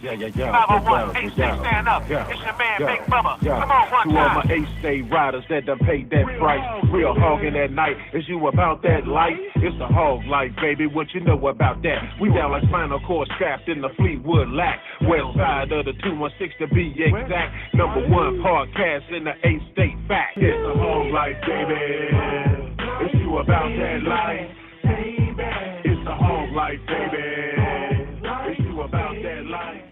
Yeah. 501, H-State, stand up. It's your man, Big Bubba. Come on, one time. To all my H-State riders that done paid that price. Real hogging at night. Is you about that life? It's the hog life, baby. What you know about that? We down like spinal cord strapped in the Fleetwood Lac. West side of the 216 to be exact. Number one podcast in the H-State fact. It's the hog life, baby. It's you about that life, baby. It's the hog life, baby. It's you about that life.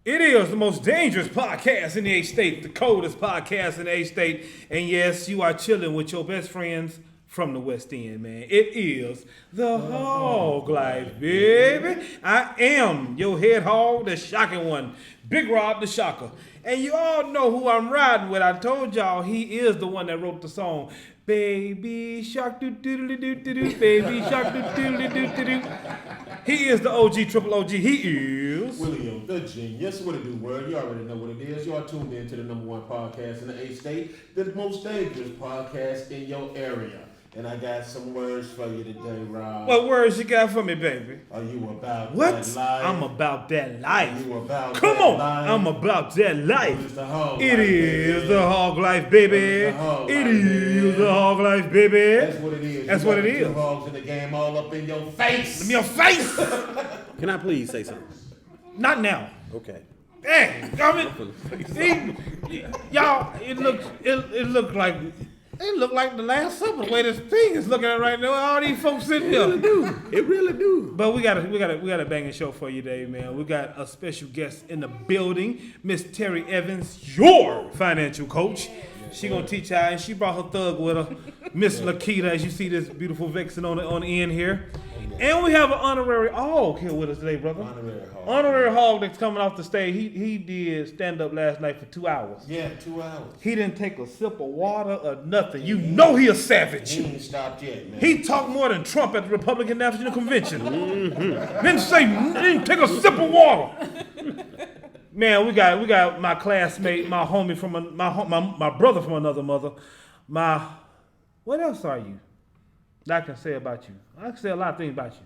It is the most dangerous podcast in the H-State, the coldest podcast in the H-State. And yes, you are chilling with your best friends from the West End, man. It is the Hawglife, baby. I am your head hog, the shocking one, Big Rob the Shocker. And you all know who I'm riding with. I told y'all he is the one that wrote the song. Baby shark doo doo doo doo doo doo, baby shark doo doo doo doo doo doo. He is the OG, triple OG. He is William, the genius. What it do, world? You already know what it is. You are tuned in to the number one podcast in the H-State, the most dangerous podcast in your area. And I got some words for you today, Rob. What words you got for me, baby? Are you about what? that life? I'm about that life. Are you about Come that on, life? I'm about that life. It's the hog It life, is baby. the hog life, baby. It is the hog life, baby. That's what it is. That's you what got it the is. two hogs in the game all up in your face. In your face. Can I please say something? Not now. Okay. Hey, I mean, y'all, it looked like the Last Supper. The way this thing is looking at right now, all these folks sitting here. It really do. But we got a banging show for you today, man. We got a special guest in the building, Miss Terri Evans, your financial coach. She gonna teach y'all, and she brought her thug with her, Miss Lakita, as you see this beautiful vixen on the end here. And we have an honorary hog here with us today, brother. Honorary hog that's coming off the stage. He did stand up last night for 2 hours. Yeah, 2 hours. He didn't take a sip of water or nothing. You know he a savage. He ain't stopped yet, man. He talked more than Trump at the Republican National Convention. Didn't take a sip of water. Man, we got my classmate, my homie from my brother from another mother. What else are you that I can say about you? I can say a lot of things about you.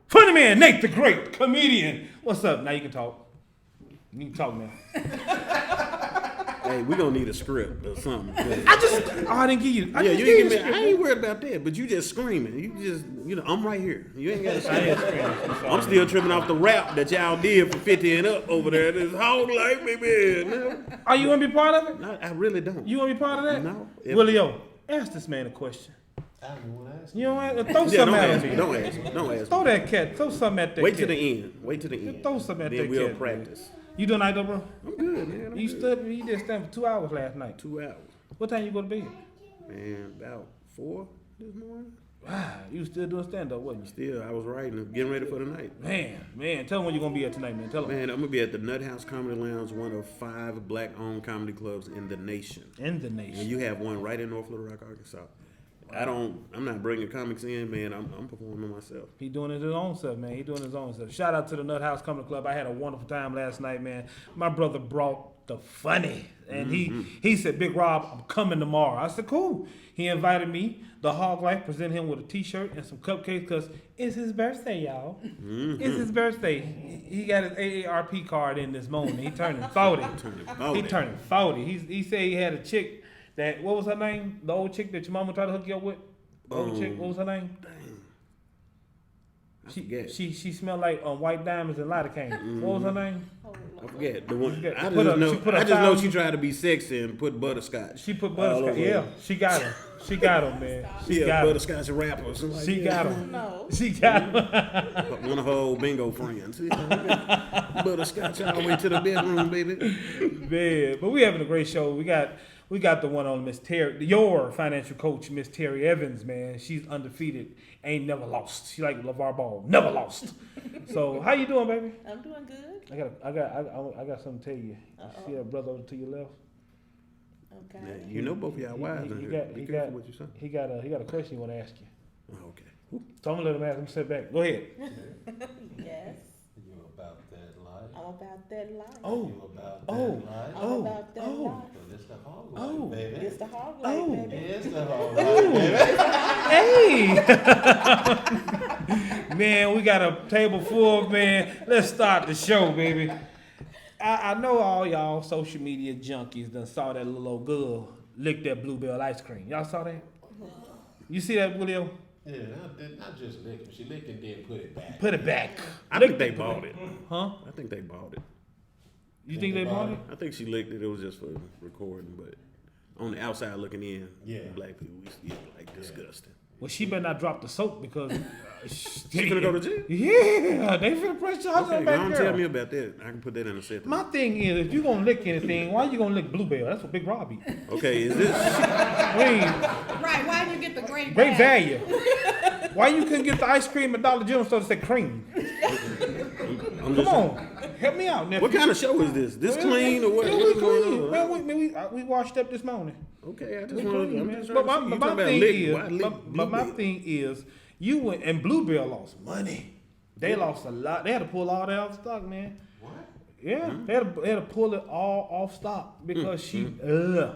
Funny man, Nate the Great, comedian. What's up? Now you can talk. You can talk now. Hey, we gonna need a script or something. I didn't give you. I ain't worried about that, but you just screaming. I'm right here. You ain't gotta say that. I'm still tripping off the rap that y'all did for 50 and up over there. This whole life, baby. No. Are you gonna be part of it? No, I really don't. You wanna be part of that? No. Willie, ask this man a question. I don't want to ask You know, throw something at me. Don't ask me. Don't ask me. Throw that cat. Throw something at that Wait cat. till the end. Wait till the end. Throw something at then that we'll cat. practice. You doing night though, bro? I'm good, man. You did stand for 2 hours last night. 2 hours. What time you go to bed? Man, about 4 this morning. Wow, you still doing stand up, wasn't you? Still, I was writing, getting ready for the night. Man, tell them when you're gonna be at tonight, man. Tell them. Man, I'm gonna be at the Nut House Comedy Lounge, one of 5 black-owned comedy clubs in the nation. In the nation. And you have one right in North Little Rock, Arkansas. I'm not bringing comics in, man. I'm performing myself. He doing his own stuff, man. He doing his own stuff. Shout out to the Nut House Comedy Club. I had a wonderful time last night, man. My brother brought the funny, and he said, "Big Rob, I'm coming tomorrow." I said, "Cool." He invited me. The Hawglife presented him with a T-shirt and some cupcakes because it's his birthday, y'all. It's his birthday. He got his AARP card in this morning. He turning 40. He turning 40. He said he had a chick. What was her name? The old chick that your mama tried to hook you up with? The old chick, what was her name? Dang. She smelled like white diamonds and lidocaine. What was her name? I forget. The one. I I just know she tried to be sexy and put butterscotch. She put butterscotch. Yeah, she got him. She got him, man. She got butterscotch wrapper or something. She got him. No. She got him. One of her old bingo friends. Butterscotch all the way to the bedroom, baby. Man, but we having a great show. We got the one on Miss Terri, your financial coach, Miss Terri Evans, man. She's undefeated, ain't never lost. She like LeVar Ball, never lost. So how you doing, baby? I'm doing good. I got something to tell you. You see that brother over to your left? Okay. Yeah, you know both of y'all wives in here. Be careful what you say. He got a question he want to ask you. Oh, okay. So I'm gonna let him ask him. Sit back. Go ahead. Yes. You about that life? I'm about that life. Oh. You about Oh. that life? I'm about that life. Well, it's the hog life, Oh. baby. It's the hog life, Oh. baby. It's the hog life, baby. Hey, man, we got a table full, man. Let's start the show, baby. I know all y'all social media junkies done saw that little old girl lick that Bluebell ice cream. Y'all saw that? You see that, William? Yeah, not just lick it. She licked it and then put it back. Put it back. I think they bought it. Huh? I think they bought it. You think they bought it? I think she licked it. It was just for recording, but on the outside looking in, black people, we see it like disgusting. Well, she better not drop the soap because She finna go to jail? Yeah, they finna press charges Okay, on that don't girl. tell me about that. I can put that in a set. My thing is, if you gonna lick anything, why you gonna lick Bluebell? That's what Big Rob eat. Okay, is this? I mean, Right, why did you get the great value. Why you couldn't get the ice cream at Dollar General store that said cream? Come on, help me out, nephew. What kind of show is this? This clean or what? Yeah, What's we going clean. on? Man, we washed up this morning. Okay, I just We want clean, to. man. I'm just But trying to see. You my talking about thing lick? Why is, lick but my Bluebell? thing is, you went and Bluebell lost money. They lost a lot. They had to pull all that off stock, man. What? Yeah, they had to pull it all off stock because she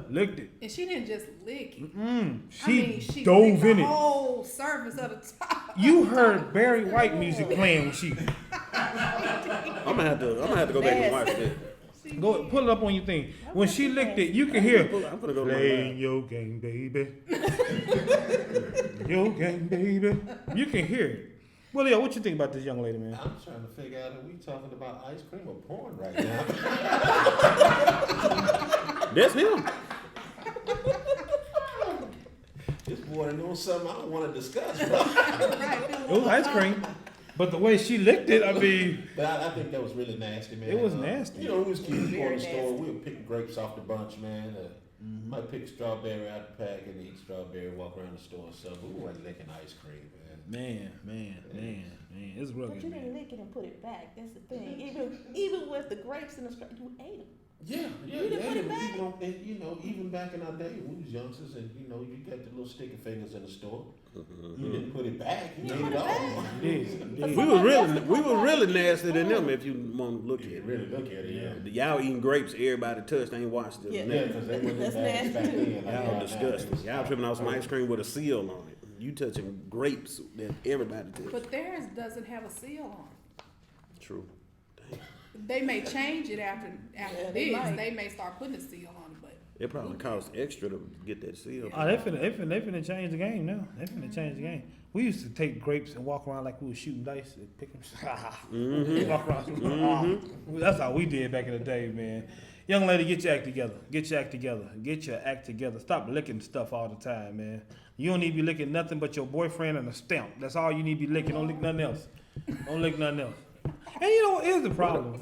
licked it. And she didn't just lick it. She dove dove in the it. whole surface of the top. You heard Barry White music playing when she I'm gonna have to go back and watch that. go pull it up on your thing. When she licked it, you can hear I'm gonna go to my playing live. your game, baby. Your game, baby. You can hear it. Well, yeah, what you think about this young lady, man? I'm trying to figure out if we talking about ice cream or porn right now. That's him. This boy knows something I don't want to discuss, bro. It was ice cream, but the way she licked it, I mean, But I think that was really nasty, man. It was nasty. You know, we was kids going to Very the store. nasty. We would pick grapes off the bunch, man. Might pick strawberry out the pack and eat strawberry, walk around the store and stuff. But we wasn't licking ice cream, man. man, it's But rugged, you man. didn't lick it and put it back. That's the thing. Even with the grapes and the you ate them. Yeah, You didn't put it back? Even, and, you know, even back in our day, we was youngsters, and you know, you got the little sticky fingers in the store. You didn't put it back. You You ate put it it all. back. We was really nasty than them if you want to look at You it. really look at it, yeah. Y'all eating grapes, everybody touched, ain't washed it. Yeah. Yeah, because they wasn't That's bags back nasty, then. like Y'all they are disgusting. now. Y'all tripping off some ice cream with a seal on it. You touching grapes that everybody touched. But theirs doesn't have a seal on it. True. They may change it after they this. might. They may start putting a seal on it, but It probably costs extra to get that seal. Oh, they finna change the game now. They finna change the game. We used to take grapes and walk around like we was shooting dice and pick them. Walk around. That's how we did back in the day, man. Young lady, get your act together. Get your act together. Get your act together. Stop licking stuff all the time, man. You don't need to be licking nothing but your boyfriend and a stamp. That's all you need to be licking. Don't lick nothing else. Don't lick nothing else. And you know what? Here's the problem.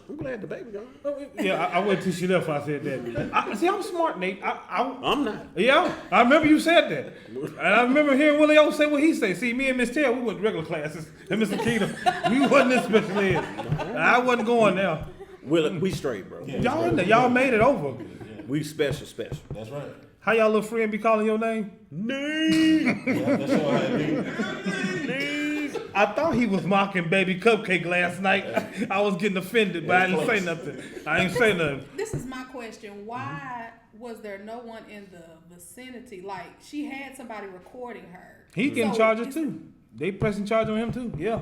I'm glad the baby gone. Yeah, I went till she left. I said that. See, I'm smart, Nate. I'm not. Yeah, I remember you said that. And I remember hearing Willie O say what he said. See, me and Miss Terri, we went to regular classes. And Mr. Kingdom, we wasn't in special ed. I wasn't going there. We straight, bro. Y'all made it over. We special. That's right. How y'all little friend be calling your name? Name. Yeah, that's all I do. I thought he was mocking Baby Cupcake last night. I was getting offended, but I didn't say nothing. I ain't say nothing. this is my question. Why was there no one in the vicinity? Like, she had somebody recording her. He getting So charged it's- too. They pressing charge on him too. Yeah.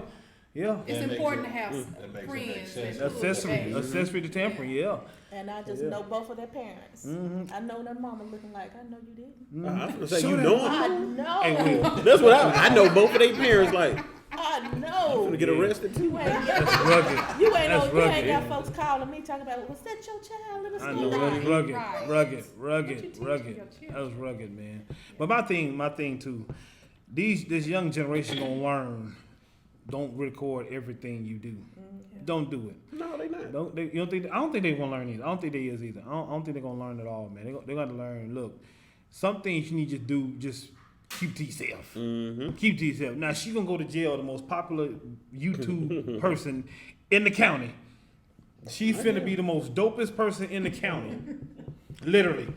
It's That makes important it- to have that makes it make friends. sense. that cool Accessory with accessory to tampering, yeah. And I just know both of their parents. I know their mama looking like, I know you didn't. I was gonna say Show you that. know I him. know. Hey, Will. That's what I know. Both of their parents like I know. gonna get arrested too. You ain't That's rugged. You That's rugged. got folks calling me talking about, was that your child in the I school? know, Right, rugged, right. rugged. What you teaching your children? That was rugged, man. But my thing too, this young generation gonna learn. Don't record everything you do. Don't do it. No, they not. You don't think? I don't think they gonna learn either. I don't think they is either. I don't think they're gonna learn at all, man. They got to learn. Look, some things you need to do. Just keep to yourself. Keep to yourself. Now she gonna go to jail. The most popular YouTube person in the county. She's finna be the most dopest person in the county. Literally,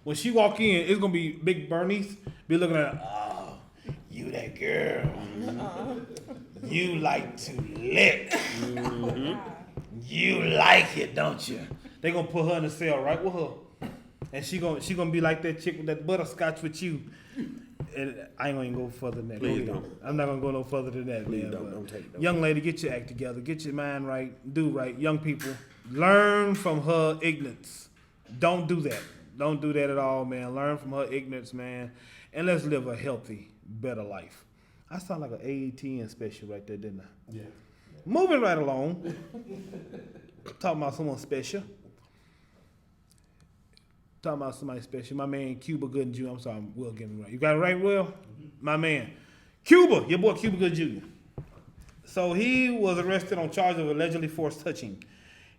when she walk in, it's gonna be Big Bernice be looking at her. Oh, you that girl. You like to lick. You like it, don't you? They gonna put her in the cell right with her, and she gonna be like that chick with that butterscotch with you. And I ain't gonna even go further than that. Please Go ahead. don't. I'm not gonna go no further than that, Please man. don't. But Don't take it. Young lady, get your act together. Get your mind right. Do right. Young people, Learn from her ignorance. Don't do that. Don't do that at all, man. Learn from her ignorance, man. And let's live a healthy, better life. I sound like an AETN special right there, didn't I? Yeah. Moving right along. Talking about someone special. Talking about somebody special. My man Cuba Gooding Jr. I'm sorry, Will get me right. You got it right, Will? Mm-hmm. My man. Cuba, your boy Cuba Gooding Jr. So he was arrested on charge of allegedly forced touching.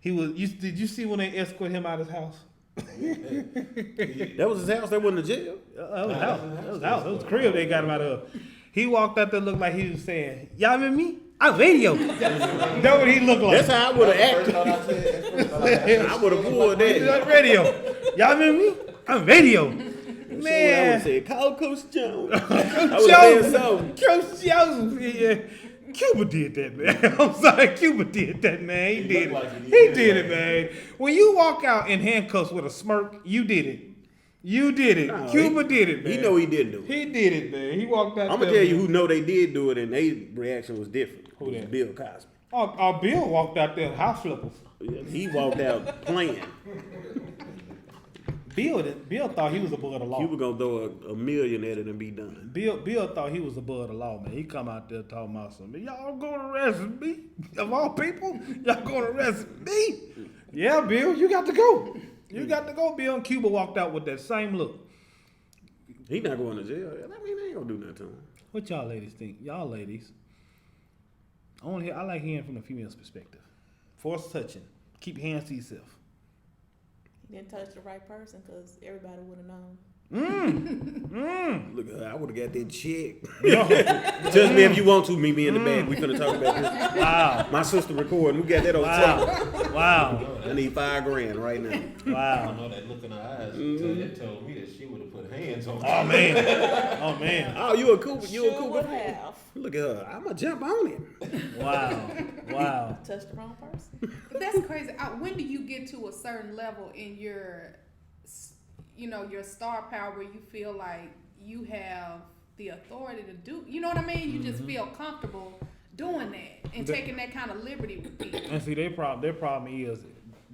Did you see when they escorted him out of his house? That was his house. That wasn't a jail. That was house. That was house. That was the crib they got him out of. He walked out there, looked like he was saying, "Y'all remember me? I'm radio." That's what he looked like. That's how I would have acted. I would have pulled that. Radio. Y'all remember me? I'm radio. Man, I would Man. have said, "Call Coach Jones." I Coach would have said something. Coach Jones. Yeah. Cuba did that, man. I'm sorry, Cuba did that, man. He did it. He did it, man. When you walk out in handcuffs with a smirk, you did it. You did it. No, Cuba did it, man. He know he didn't do it. He did it, man. He walked out. I'm gonna tell you who know they did do it, and their reaction was different. Who that? Bill Cosby. Our Bill walked out there in house flippers. He walked out playing. Bill thought he was above the law. You were gonna throw a million at it and be done. Bill thought he was above the law, man. He come out there talking about something. Y'all gonna arrest me? Of all people, y'all gonna arrest me? Yeah, Bill, you got to go. You got to go. Bill. And Cuba walked out with that same look. He not going to jail. I mean, they ain't gonna do nothing to him. What y'all ladies think? Y'all ladies, I like hearing from the female's perspective. Forced touching. Keep your hands to yourself. He didn't touch the right person because everybody would have known. Look, I would have got that check. Yo. Touch me if you want to. Meet me in the back. We finna talk about this. Wow. My sister recording. We got that on tape. Wow. I need $5,000 right now. I Wow. know that look in her eyes. It told me that she would have put hands on me. Oh man. Oh man. Oh, you a Cooper? You a Sure Cooper? would have. Look at her. I'ma jump on it. Wow. Wow. Touched the wrong person. That's crazy. When do you get to a certain level in your, your star power where you feel like you have the authority to do, you know what I mean? You just feel comfortable doing that and taking that kind of liberty with people. And see, their problem is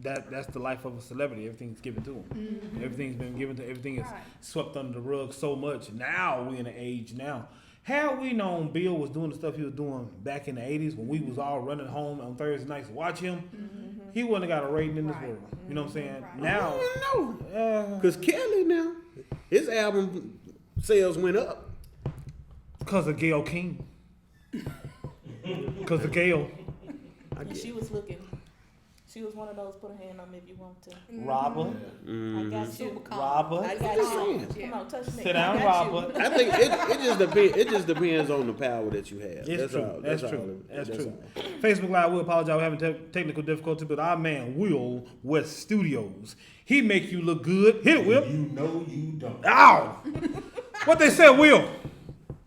that's the life of a celebrity. Everything's given to them. Mm-hmm. Everything's been given to. Everything is swept under the rug so much. Now we're in an age now. Had we known Bill was doing the stuff he was doing back in the 80s when we was all running home on Thursday nights to watch him, he wouldn't have got a rating in this world. You know what I'm saying? Right. Now, Because Kelly now, his album sales went up. because of Gayle King. Because of Gayle. And she was looking. She was one of those, put a hand on me if you want to. Robert. I got Super you. calm. Robert. I got you. Come on, touch me. Sit down, I got you. Robert. I think it just depends on the power that you have. It's true. That's true. That's True. all. Facebook Live, we apologize. We're having technical difficulty, but our man, Will West Studios, he make you look good. Hit it, Will. You know you don't. Ow! What they said, Will?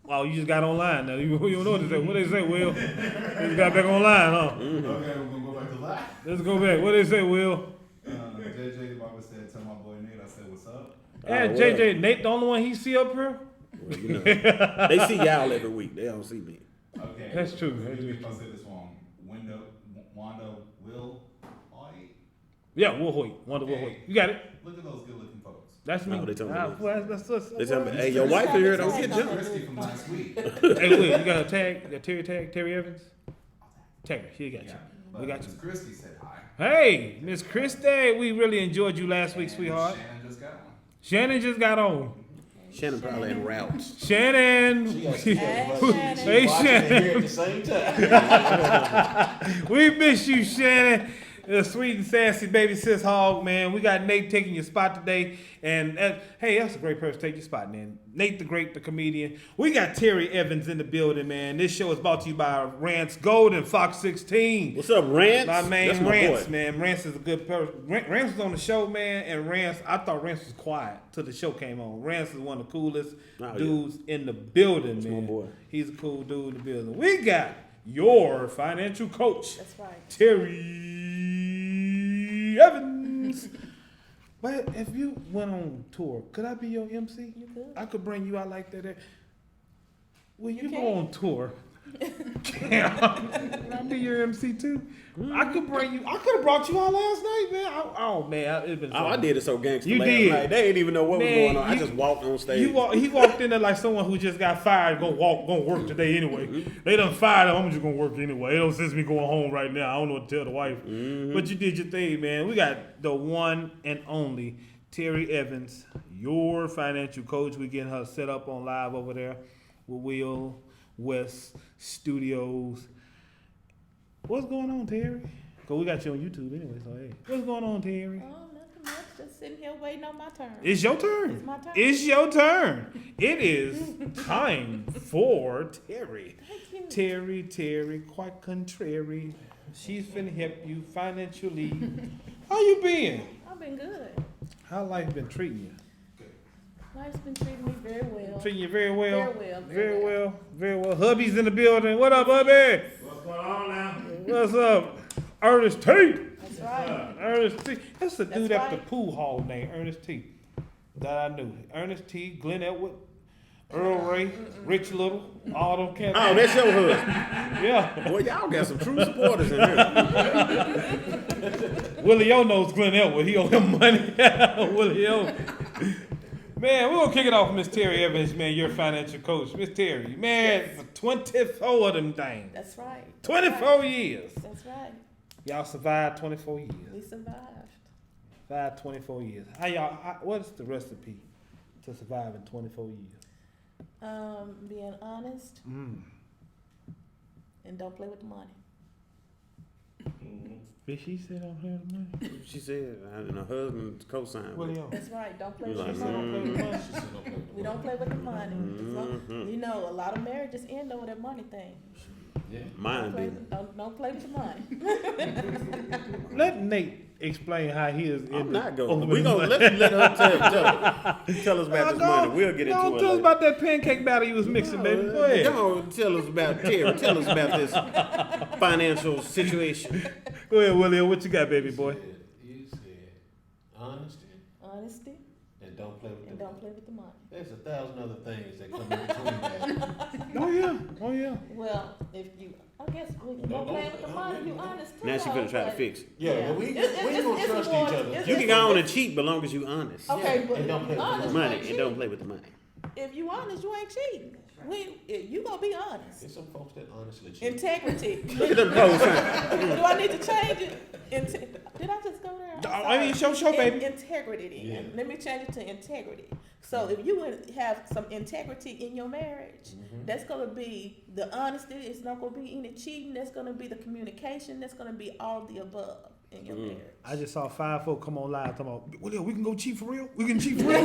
Oh, you just got online now. You don't know what they say. What they say, Will? You just got back online, huh? Okay, we're gonna go back to live. Let's go back. What they say, Will? JJ Baba said, "Tell my boy Nate." I said, "What's up?" And JJ, Nate, the only one he see up here? Well, you know, they see y'all every week. They don't see me. Okay. That's true. Maybe if I said this wrong, Wanda Will Hoyt. Yeah, Will Hoyt. Wonder Will Hoyt. You got it. Look at those good-looking folks. That's me. Oh, they told me that. Well, that's They tell me, hey, your wife in here don't get jumped. Christy from last week. Hey, Will, you got a tag? That Terri Evans? Terri, she got you. But We got you. Miss Christy said hi. Hey, Miss Christy, we really enjoyed you last week, sweetheart. Shannon just got one. Shannon just got on. Shannon probably in routes. Shannon. Hey, Shannon. Here at the same time. We miss you, Shannon. The sweet and sassy baby sis hog, man. We got Nate taking your spot today. And hey, that's a great person to take your spot, man. Nate the Great, the comedian. We got Terri Evans in the building, man. This show is brought to you by Rance Gold and Fox 16. What's up, Rance? My man That's my Rance, boy. man. Rance is a good person. Rance was on the show, man, and Rance, I thought Rance was quiet till the show came on. Rance is one of the coolest dudes in the building, That's man. my boy. He's a cool dude in the building. We got your financial coach, That's right. Terri Evans. But if you went on tour, could I be your MC? You could. I could bring you out like that. When you can. go on tour, Can I be your MC too? I could have brought you on last night, man. It's been so I did it so gangster You last did. night. They didn't even know what was Man, going on. I just walked on stage. He walked in there like someone who just got fired, gonna work today anyway. They done fired him, I'm just gonna work anyway. It don't sense me going home right now. I don't know what to tell the wife. But you did your thing, man. We got the one and only Terri Evans, your financial coach. We getting her set up on live over there with Will West Studios. What's going on, Terri? Cause we got you on YouTube anyway, so hey. What's going on, Terri? Oh, nothing much. Just sitting here waiting on my turn. It's your turn. It's my turn. It's your turn. It is time for Terri. Thank you. Terri, quite contrary. She's finna help you financially. How you been? I've been good. How life been treating you? Life's been treating me very well. Treating you very well? Very well. Very well. Hubby's in the building. What up, hubby? What's going on now? What's up? Ernest Tate. That's right. Ernest T. That's the dude That's at the right. pool hall name, Ernest T. That I knew. Ernest T, Glenn Elwood, Earl Ray, Rich Little, all them cats. Oh, that's your husband. Yeah. Boy, y'all got some true supporters in here. Willie O knows Glenn Elwood. He owe him money. Willie O. Man, we're going to kick it off with Miss Terri Evans, man, your financial coach. Miss Terri, man, for 24 of them things. That's right. 24 years. That's right. Y'all survived 24 years. We survived. Survived 24 years. What's the recipe to survive in 24 years? Being honest and don't play with the money. Did she say don't play with the money? She said, and her husband co-signed. Willie O. That's right. Don't play You with like, the money. Mm-hmm. We don't play with the money. You know, a lot of marriages end over that money thing. Mine didn't. Don't play with the money. Let Nate explain how he is. I'm not going. over We the gonna money. let her tell us about this money. We'll get into it. Tell us about that pancake batter you was mixing, baby. Go ahead. Come on, tell us about Terri. Tell us about this financial situation. Go ahead, Willie. What you got, baby boy? You said honesty Honesty and don't play with and the don't play with the money. There's 1,000 other things that come in between that. Oh yeah. Well, if you, I guess when you don't play with the money, you honest too. Now she finna try to but- fix it. Yeah, but we ain't gonna trust more- each other. You can go on and cheat, but long as you honest. Okay, Yeah, but and don't play with the honest, you Money ain't and don't cheating. play with the money. If you honest, you ain't cheating. You gonna be honest. There's some folks that honestly cheat. Integrity. Look at them co-sign. Do I need to change it? Did I just go there? I'm I mean, sorry. show, baby. Integrity then. Yeah. Let me change it to integrity. So if you would have some integrity in your marriage, that's gonna be the honesty. It's not gonna be any cheating. That's gonna be the communication. That's gonna be all the above in your marriage. I just saw 5 folk come on live talking about, Willie, we can go cheat for real? We can cheat for real?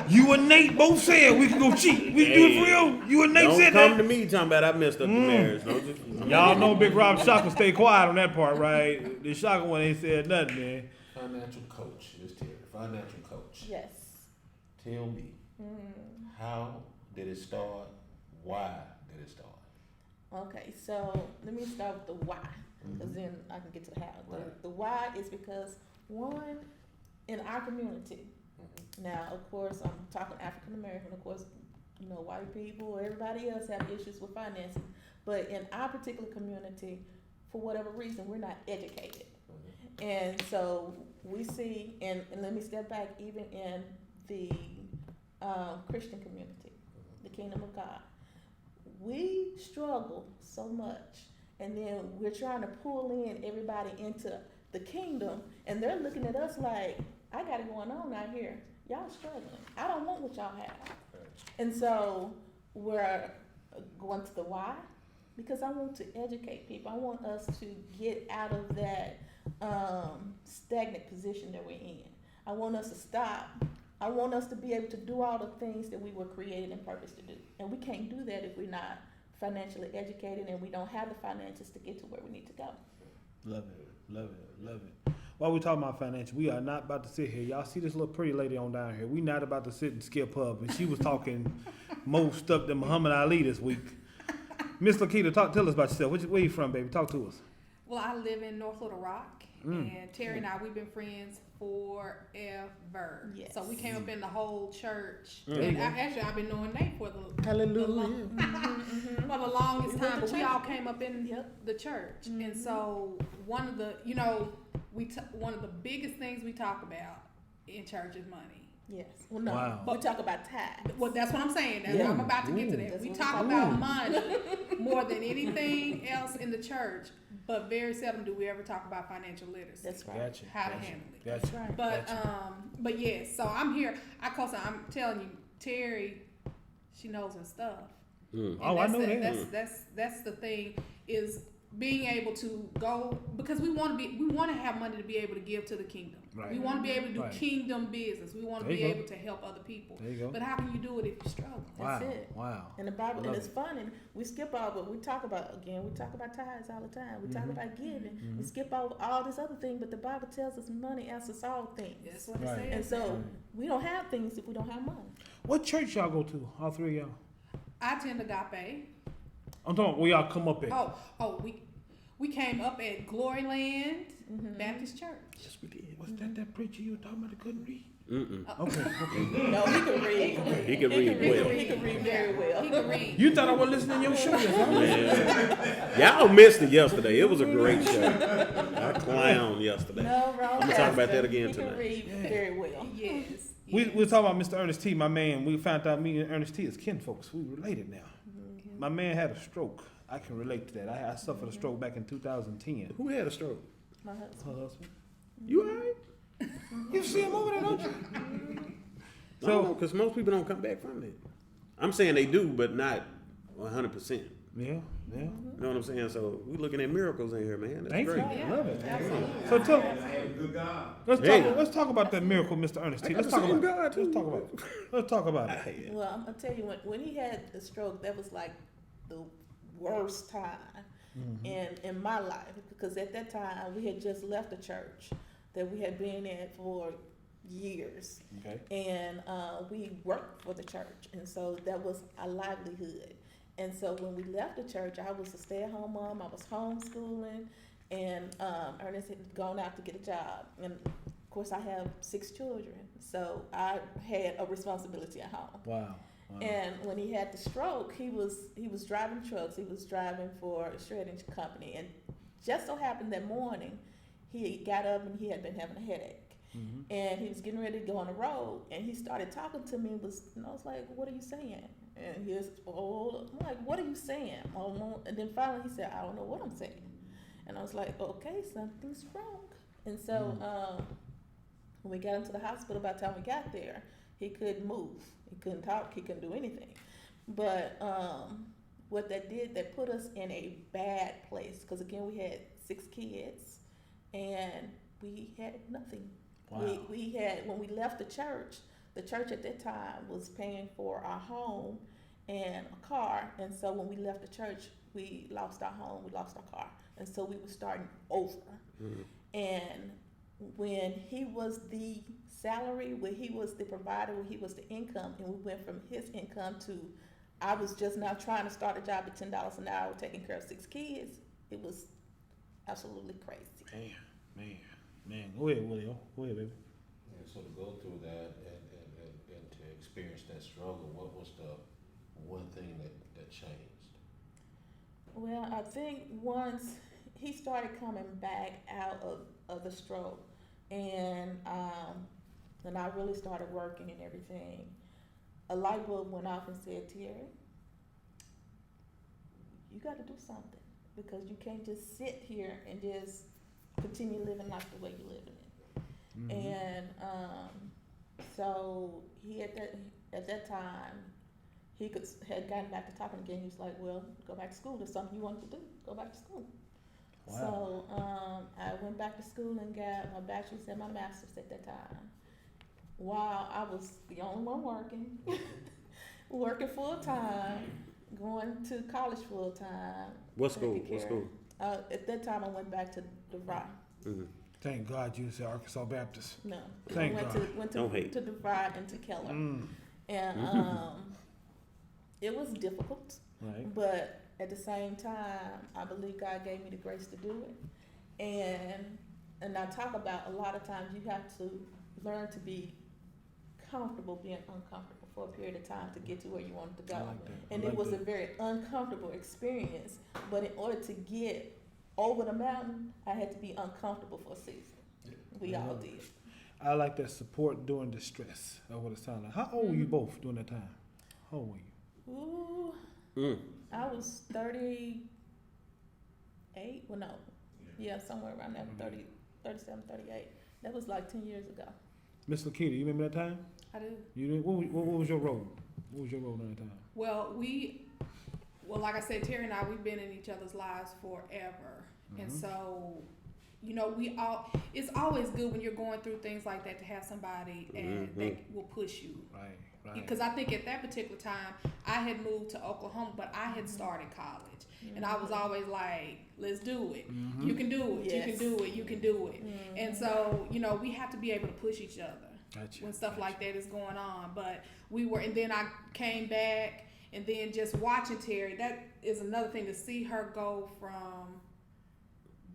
You and Nate both said we can go cheat. We can do it for real? You and Nate Don't said come that? to me talking about I messed up the marriage. Don't just, Y'all know Big Rob Shaka stay quiet on that part, right? The Shaka one ain't said nothing, man. Financial coach, Miss Terri. Financial coach. Yes. Tell me, how did it start? Why did it start? Okay, so let me start with the why, because then I can get to the how. Right. The why is because, one, in our community, now, of course, I'm talking African American, of course, you know, white people, everybody else have issues with finances, but in our particular community, for whatever reason, we're not educated. And so we see, and let me step back, even in the Christian community, the kingdom of God, we struggle so much, and then we're trying to pull in everybody into the kingdom, and they're looking at us like, I got it going on out here. Y'all struggling. I don't want what y'all have. And so we're going to the why, because I want to educate people. I want us to get out of that stagnant position that we're in. I want us to stop. I want us to be able to do all the things that we were created and purposed to do. And we can't do that if we're not financially educated and we don't have the finances to get to where we need to go. Love it. While we talking about financial, we are not about to sit here. Y'all see this little pretty lady on down here. We not about to sit and skip up. And she was talking more stuff than Muhammad Ali this week. Miss Lakita, tell us about yourself. Where you from, baby? Talk to us. Well, I live in North Little Rock, and Terry and I, we've been friends forever. Yes. So we came up in the whole church. There you And go. actually, I've been knowing Nate for the Hallelujah. for the longest We went time, to but we church. all came up in Yep. the church. And Mhm. so one of the, one of the biggest things we talk about in church is money. Yes. Well, no. Wow. We talk about tithes. Well, that's what I'm saying. Yeah. I'm about to get to that. That's We what talk we about talk money more than anything else in the church, but very seldom do we ever talk about financial literacy. That's right. Gotcha. How to gotcha, handle it. Gotcha. That's right. But Gotcha. but yes, so I'm here. I'm telling you, Terry, she knows her stuff. Mm. And Oh, I know that's that. That's the thing, is being able to go, because we want to have money to be able to give to the kingdom. Right. We want to be able to do Right. kingdom business. We want to There be you go. able to help other people. There you go. But how can you do it if you struggle? Wow. That's it. Wow. And the Bible, Love and it's it. funny. We skip over. We talk about tithes all the time. We talk about giving. We skip over all this other thing, but the Bible tells us money answers all things. That's what it Right. says. And so we don't have things if we don't have money. What church y'all go to? All three of y'all. I attend Agape. I'm talking where y'all come up at. We came up at Gloryland Baptist Church. Yes, we did. Was that preacher you were talking about that couldn't read? Mm-mm. Okay. No, he can read. He can read well. He can read very well. He can read. You thought I was listening to your show? Man. Y'all missed it yesterday. It was a great show. I clowned yesterday. No, wrong. I'm gonna talk about pastor. that again He tonight. can read very well. Yes. We was talking about Mr. Ernest T, my man. We found out me and Ernest T is kinfolks. We related now. My man had a stroke. I can relate to that. I suffered a stroke back in 2010. Who had a stroke? My husband. Her husband. You alright? You see him over there, don't you? No, because most people don't come back from it. I'm saying they do, but not 100%. Yeah, yeah. You know what I'm saying? So we looking at miracles in here, man. That's Thank great. you. I love it. Absolutely. So tell, Good God. let's talk about that miracle, Mr. Ernest T. I got Let's the talk same about God, it. too. Let's talk about it. Hey, Well, I'm gonna tell you, when he had the stroke, that was like the worst time in my life, because at that time we had just left the church that we had been in for years, Okay. and we worked for the church, and so that was our livelihood. And so when we left the church, I was a stay-at-home mom. I was homeschooling, and Ernest had gone out to get a job. And of course, I have 6 children, so I had a responsibility at home. Wow. And when he had the stroke, he was driving trucks. He was driving for a shredding company, and just so happened that morning, he got up and he had been having a headache, and he was getting ready to go on the road, and he started talking to me. And I was like, "What are you saying?" And he was, I'm like, "What are you saying?" And then finally he said, "I don't know what I'm saying." And I was like, "Okay, something's wrong." And so when we got into the hospital, by the time we got there, he couldn't move. He couldn't talk. He couldn't do anything. But what that did, that put us in a bad place. Because again, we had 6 kids, and we had nothing. Wow. We had, when we left the church at that time was paying for our home and a car. And so when we left the church, we lost our home, we lost our car, and so we were starting over. And when he was the salary, when he was the provider, when he was the income, and we went from his income to, I was just now trying to start a job at $10 an hour, taking care of 6 kids. It was absolutely crazy. Man. Go ahead, Willie. Go ahead, baby. And so to go through that and to experience that struggle, what was the one thing that changed? Well, I think once he started coming back out of the stroke, and I really started working and everything, a light bulb went off and said, "Terri, you got to do something, because you can't just sit here and just continue living life the way you're living it." And so he at that time he had gotten back to talking again. He was like, "Well, go back to school. There's something you want to do. Go back to school." Wow. So I went back to school and got my bachelor's and my master's at that time. While I was the only one working, working full time, going to college full time. What school? What school? At that time, I went back to DeVry. Thank God you said Arkansas Baptist. No, Thank went God. to Don't hate. to DeVry and to Keller, and it was difficult. Right. But at the same time, I believe God gave me the grace to do it. And I talk about a lot of times you have to learn to be comfortable being uncomfortable for a period of time to get to where you wanted to go. And it was a very uncomfortable experience, but in order to get over the mountain, I had to be uncomfortable for a season. We all did. I like that support during the stress. That's what it sounded like. How old were you both during that time? How old were you? Ooh, I was 38. Well, no. Yeah, somewhere around there, 30, 37, 38. That was like 10 years ago. Miss Lakita, you remember that time? I do. You did? What was your role? What was your role during that time? Well, like I said, Terri and I, we've been in each other's lives forever. And so, it's always good when you're going through things like that to have somebody that will push you. Right. Because I think at that particular time, I had moved to Oklahoma, but I had started college. And I was always like, let's do it. You can do it. Yes. You can do it. You can do it. And so, we have to be able to push each other when stuff like that is going on. But and then I came back, and then just watching Terri, that is another thing, to see her go from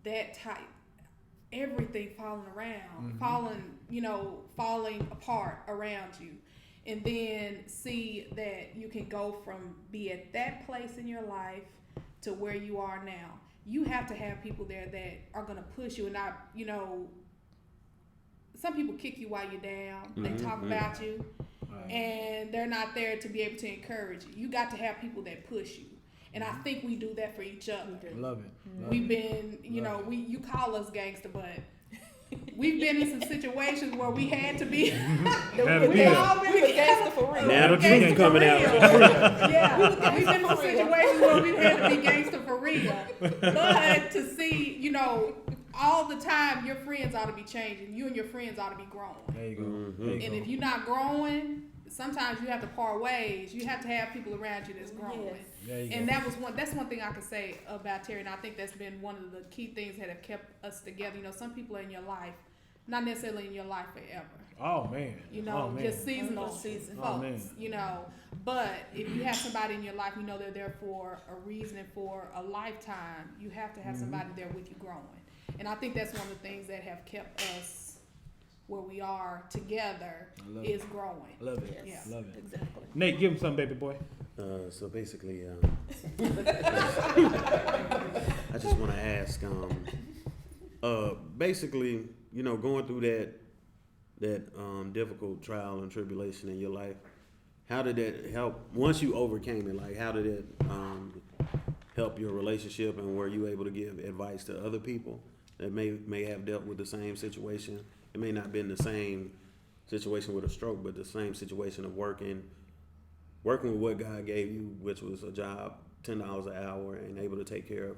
that type, everything falling around, falling apart around you. And then see that you can go from be at that place in your life to where you are now. You have to have people there that are going to push you and not, some people kick you while you're down. They talk about you, and they're not there to be able to encourage you. You got to have people that push you. And I think we do that for each other. Love it. We've been, you call us gangster, but we've been in some situations where we had to be. We all been gangster for real. Now the truth coming out. Yeah, we've been in some situations where we've had to be gangster for real. But to see, all the time, your friends ought to be changing. You and your friends ought to be growing. There you go. And if you're not growing, sometimes you have to part ways. You have to have people around you that's growing. Yes. And that's one thing I can say about Terri, and I think that's been one of the key things that have kept us together. Some people are in your life, not necessarily in your life forever. Oh man. Just seasonal Season. folks. But if you have somebody in your life, they're there for a reason and for a lifetime. You have to have somebody there with you growing. And I think that's one of the things that have kept us where we are together is growing. Love it. Yes. Love it. Exactly. Nate, give him some, baby boy. So basically, I just want to ask, basically, going through that difficult trial and tribulation in your life, how did that help? Once you overcame it, like how did it help your relationship, and were you able to give advice to other people that may have dealt with the same situation? It may not have been the same situation with a stroke, but the same situation of working with what God gave you, which was a job, $10 an hour, and able to take care of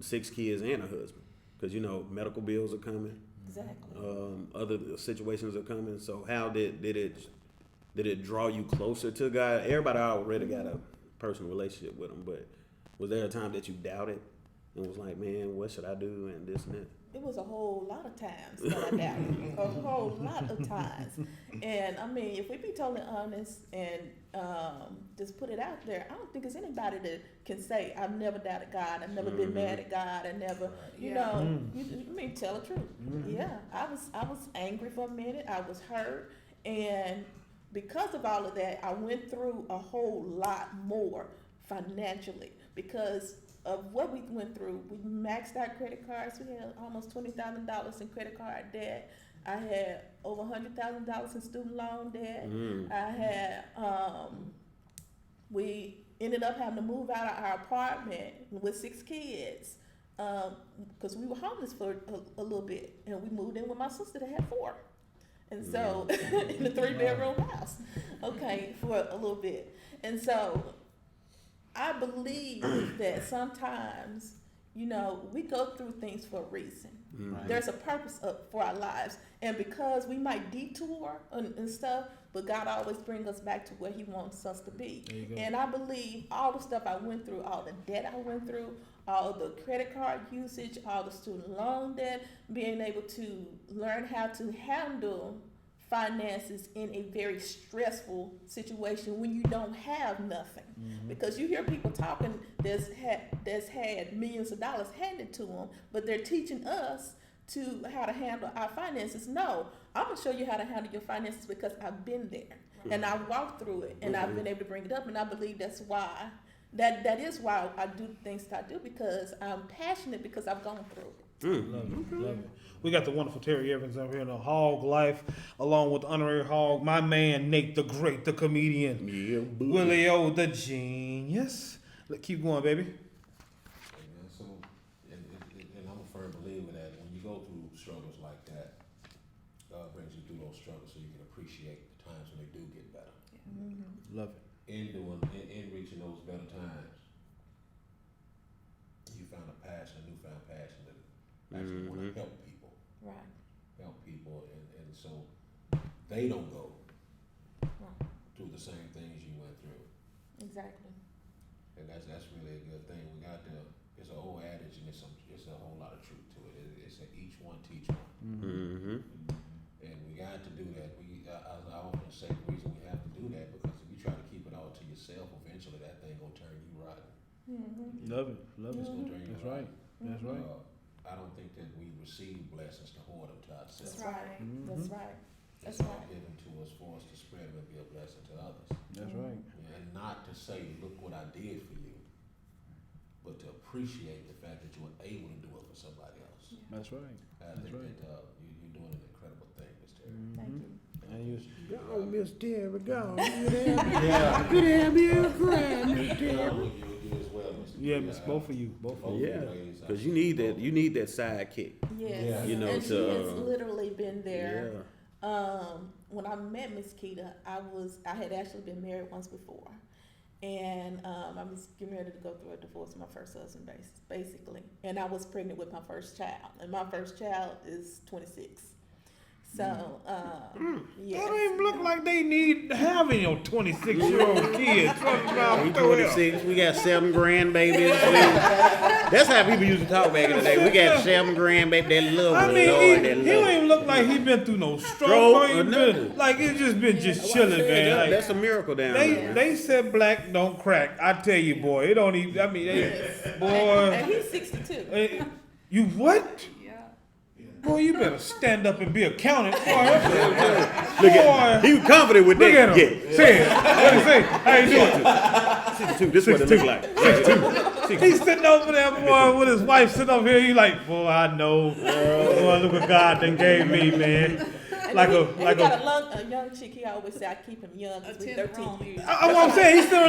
6 kids and a husband. Because, medical bills are coming. Exactly. Other situations are coming. So how did it draw you closer to God? Everybody already got a personal relationship with him, but was there a time that you doubted and was like, man, what should I do, and this and that? It was a whole lot of times that I doubted. A whole lot of times. And if we be totally honest and just put it out there, I don't think there's anybody that can say, I've never doubted God, I've never been mad at God, I never, tell the truth. Yeah, I was angry for a minute, I was hurt, and because of all of that, I went through a whole lot more financially because of what we went through. We maxed out credit cards. We had almost $20,000 in credit card debt. I had over $100,000 in student loan debt. I had, we ended up having to move out of our apartment with 6 kids because we were homeless for a little bit, and we moved in with my sister that had 4. And so, in a 3-bedroom house, for a little bit. And so, I believe that sometimes, we go through things for a reason. Right. There's a purpose for our lives. And because we might detour and stuff, but God always brings us back to where he wants us to be. And I believe all the stuff I went through, all the debt I went through, all the credit card usage, all the student loan debt, being able to learn how to handle finances in a very stressful situation when you don't have nothing. Because you hear people talking that's had millions of dollars handed to them, but they're teaching us to how to handle our finances. No, I'm gonna show you how to handle your finances because I've been there and I walked through it and I've been able to bring it up, and I believe that's why that is why I do things that I do, because I'm passionate, because I've gone through it. Love it. We got the wonderful Terri Evans over here in the Hawglife, along with the honorary Hog, my man Nate the Great, the comedian, Willie O, the genius. Keep going, baby. So, and I'm a firm believer that when you go through struggles like that, God brings you through those struggles so you can appreciate the times when they do get better. Love it. In reaching those better times, you found a newfound passion to actually want to help people. Right. Help people, and so they don't go through the same things you went through. Exactly. And that's really a good thing. It's an old adage, and it's a whole lot of truth to it. It's a each one teach one. And we got to do that. I often say the reason we have to do that, because if you try to keep it all to yourself, eventually that thing gonna turn you rotten. Love it. It's gonna turn you That's rotten. right. That's right. I don't think that we receive blessings to hoard them to ourselves. That's right. That's right. That's It's all right. given to us for us to spread and be a blessing to others. That's right. And not to say, look what I did for you, but to appreciate the fact that you were able to do it for somebody else. That's right. I think that you're doing an incredible thing, Ms. Terri. Thank you. And you, Oh, Miss Terri, go. Good Yeah. to have you cry, Miss Terri. You as well, Mr. yeah, miss, both of you. Yeah, because you need that sidekick. Yes. Yeah. You know, and she to, has literally been there. Yeah. When I met Miss Keita, I had actually been married once before, and I was getting ready to go through a divorce with my first husband, basically, and I was pregnant with my first child, and my first child is 26. So, yes. That don't even look like they need having your 26-year-old kids. We 26. We got 7 grandbabies. That's how people used to talk back in the day. We got 7 grandbabies. That love. I mean, he don't even look like he been through no stroke or nothing. Like it's just been chilling, man. Like, that's a miracle down there. they said black don't crack. I tell you, boy, it don't even. I mean, boy. And he's 62. You what? Boy, you better stand up and be accounted. Boy, He was confident with look that. at him. Yeah. Say it. What he say? How you doing? 62. This is what it look like. 62. He's sitting over there, boy, with his wife sitting over here. He like, boy, I know. Boy, look what God done gave me, man. And Like he a. got a young chick. He always say I keep him young. Cause we're 13 years. I'm saying he's still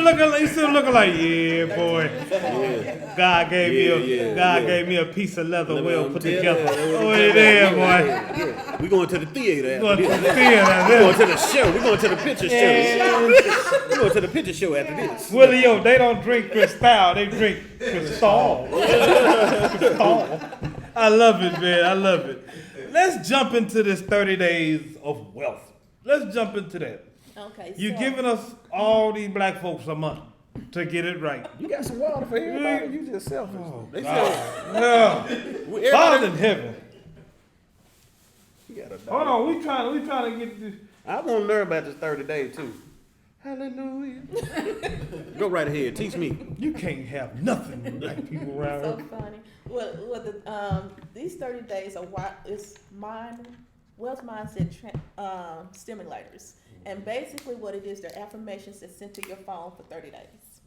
looking like, yeah, boy. God gave me a piece of leather well put together. Oh, it is, boy. Yeah. We going to the theater. Going to the We theater. going to the show. We going to the picture show. We going to the picture show after this. Willie, yo, they don't drink Cristal, they drink Cristal. Cristal. I love it, man. I love it. Let's jump into this 30 days of wealth. Let's jump into that. Okay. You're giving us all these black folks a month to get it right. You got some water for everybody. You just selfish. They Yeah. said, Father in heaven. you got a dog. Hold on, we trying to get this. I want to learn about this 30 days too. Hallelujah. Go right ahead. Teach me. You can't have nothing with black people around So here. funny. These 30 days are wealth mindset stimulators, and basically what it is, they're affirmations that's sent to your phone for 30 days.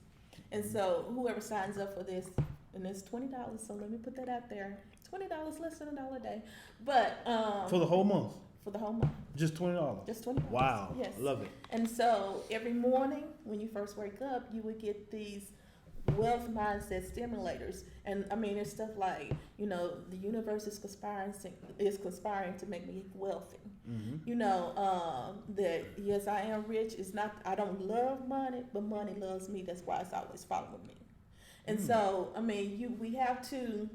And so whoever signs up for this, and it's $20. So let me put that out there. $20, less than $1 a day, but For the whole month. for the whole month, Just $20. just $20. Wow. Yes. I love it. And so every morning when you first wake up, you would get these wealth mindset stimulators. And I mean, it's stuff like, the universe is conspiring to make me wealthy. That yes, I am rich. It's not, I don't love money, but money loves me. That's why it's always following me. And so, I mean, we have to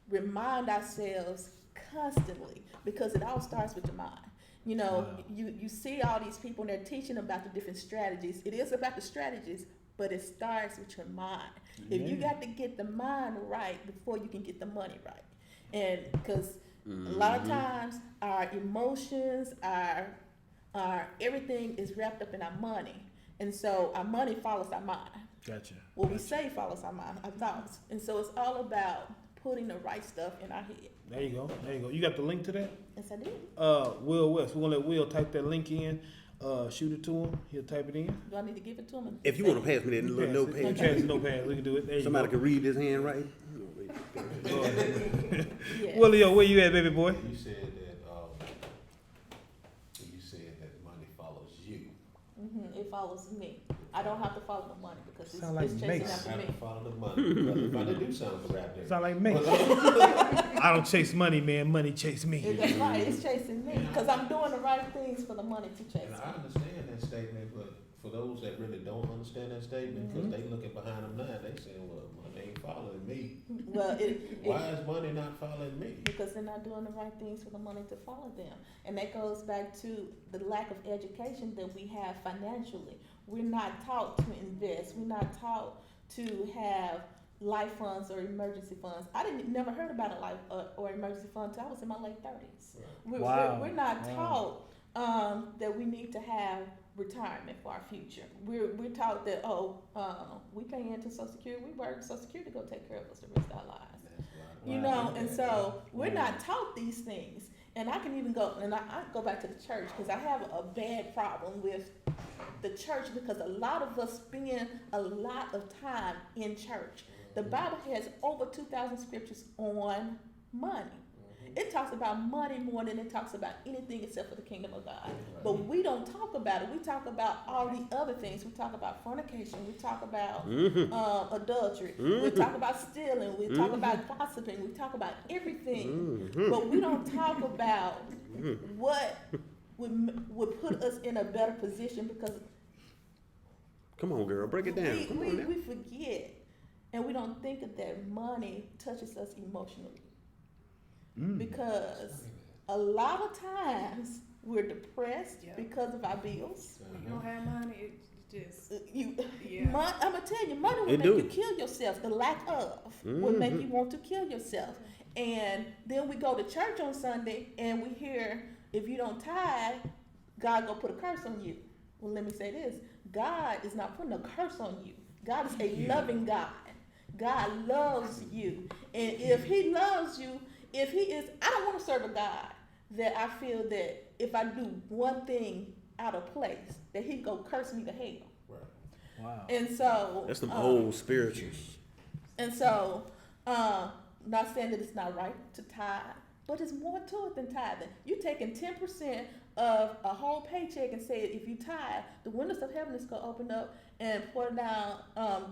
remind ourselves constantly, because it all starts with your mind. You see all these people and they're teaching about the different strategies. It is about the strategies, but it starts with your mind. If you got to get the mind right before you can get the money right. And because a lot of times our emotions, our everything is wrapped up in our money. And so our money follows our mind. Gotcha. What we say follows our mind, our thoughts. And so it's all about putting the right stuff in our head. There you go. There you go. You got the link to that? Yes, I did. Will West. We're gonna let Will type that link in. Shoot it to him. He'll type it in. Do I need to give it to him? If you want to pass me that little notepad, Pass the notepad. We can do it. There you somebody go. can read this handwriting. Yes. Willie, where you at, baby boy? You said that money follows you. It follows me. I don't have to follow the money because Sound like it's chasing Mace. after I have me. to follow the money. Brother, do sound for rap there. Sound like me. I don't chase money, man. Money chase me. That's right. It's chasing me because I'm doing the right things for the money to chase And me. I understand that statement, but for those that really don't understand that statement, because they looking behind them now, they saying, well, money ain't following me. Well, Why is money not following me? because they're not doing the right things for the money to follow them. And that goes back to the lack of education that we have financially. We're not taught to invest. We're not taught to have life funds or emergency funds. I never heard about a life or emergency fund until I was in my late 30s. Wow. We're not taught that we need to have retirement for our future. We're taught that, we pay into Social Security, we work Social Security to go take care of us the rest of our lives. You know, and so we're not taught these things. And I can even go, and I go back to the church because I have a bad problem with the church because a lot of us spend a lot of time in church. The Bible has over 2,000 scriptures on money. It talks about money more than it talks about anything except for the kingdom of God. But we don't talk about it. We talk about all the other things. We talk about fornication. We talk about adultery. We talk about stealing. We talk about gossiping. We talk about everything. But we don't talk about what would put us in a better position because Come on, girl, break it down. Come on now. we forget and we don't think that money touches us emotionally. Because a lot of times we're depressed because of our bills. You don't have money, it's just I'm gonna tell you, money will make you kill yourself. The lack of will make you want to kill yourself. And then we go to church on Sunday and we hear, if you don't tithe, God gonna put a curse on you. Well, let me say this: God is not putting a curse on you. God is a loving God. God loves you, and if He loves you. If He is, I don't want to serve a God that I feel that if I do one thing out of place, that He go curse me to hell. Right. Wow. And so That's some old spirituals. And so, not saying that it's not right to tithe, but it's more to it than tithing. You taking 10% of a whole paycheck and say if you tithe, the windows of heaven is gonna open up and pour down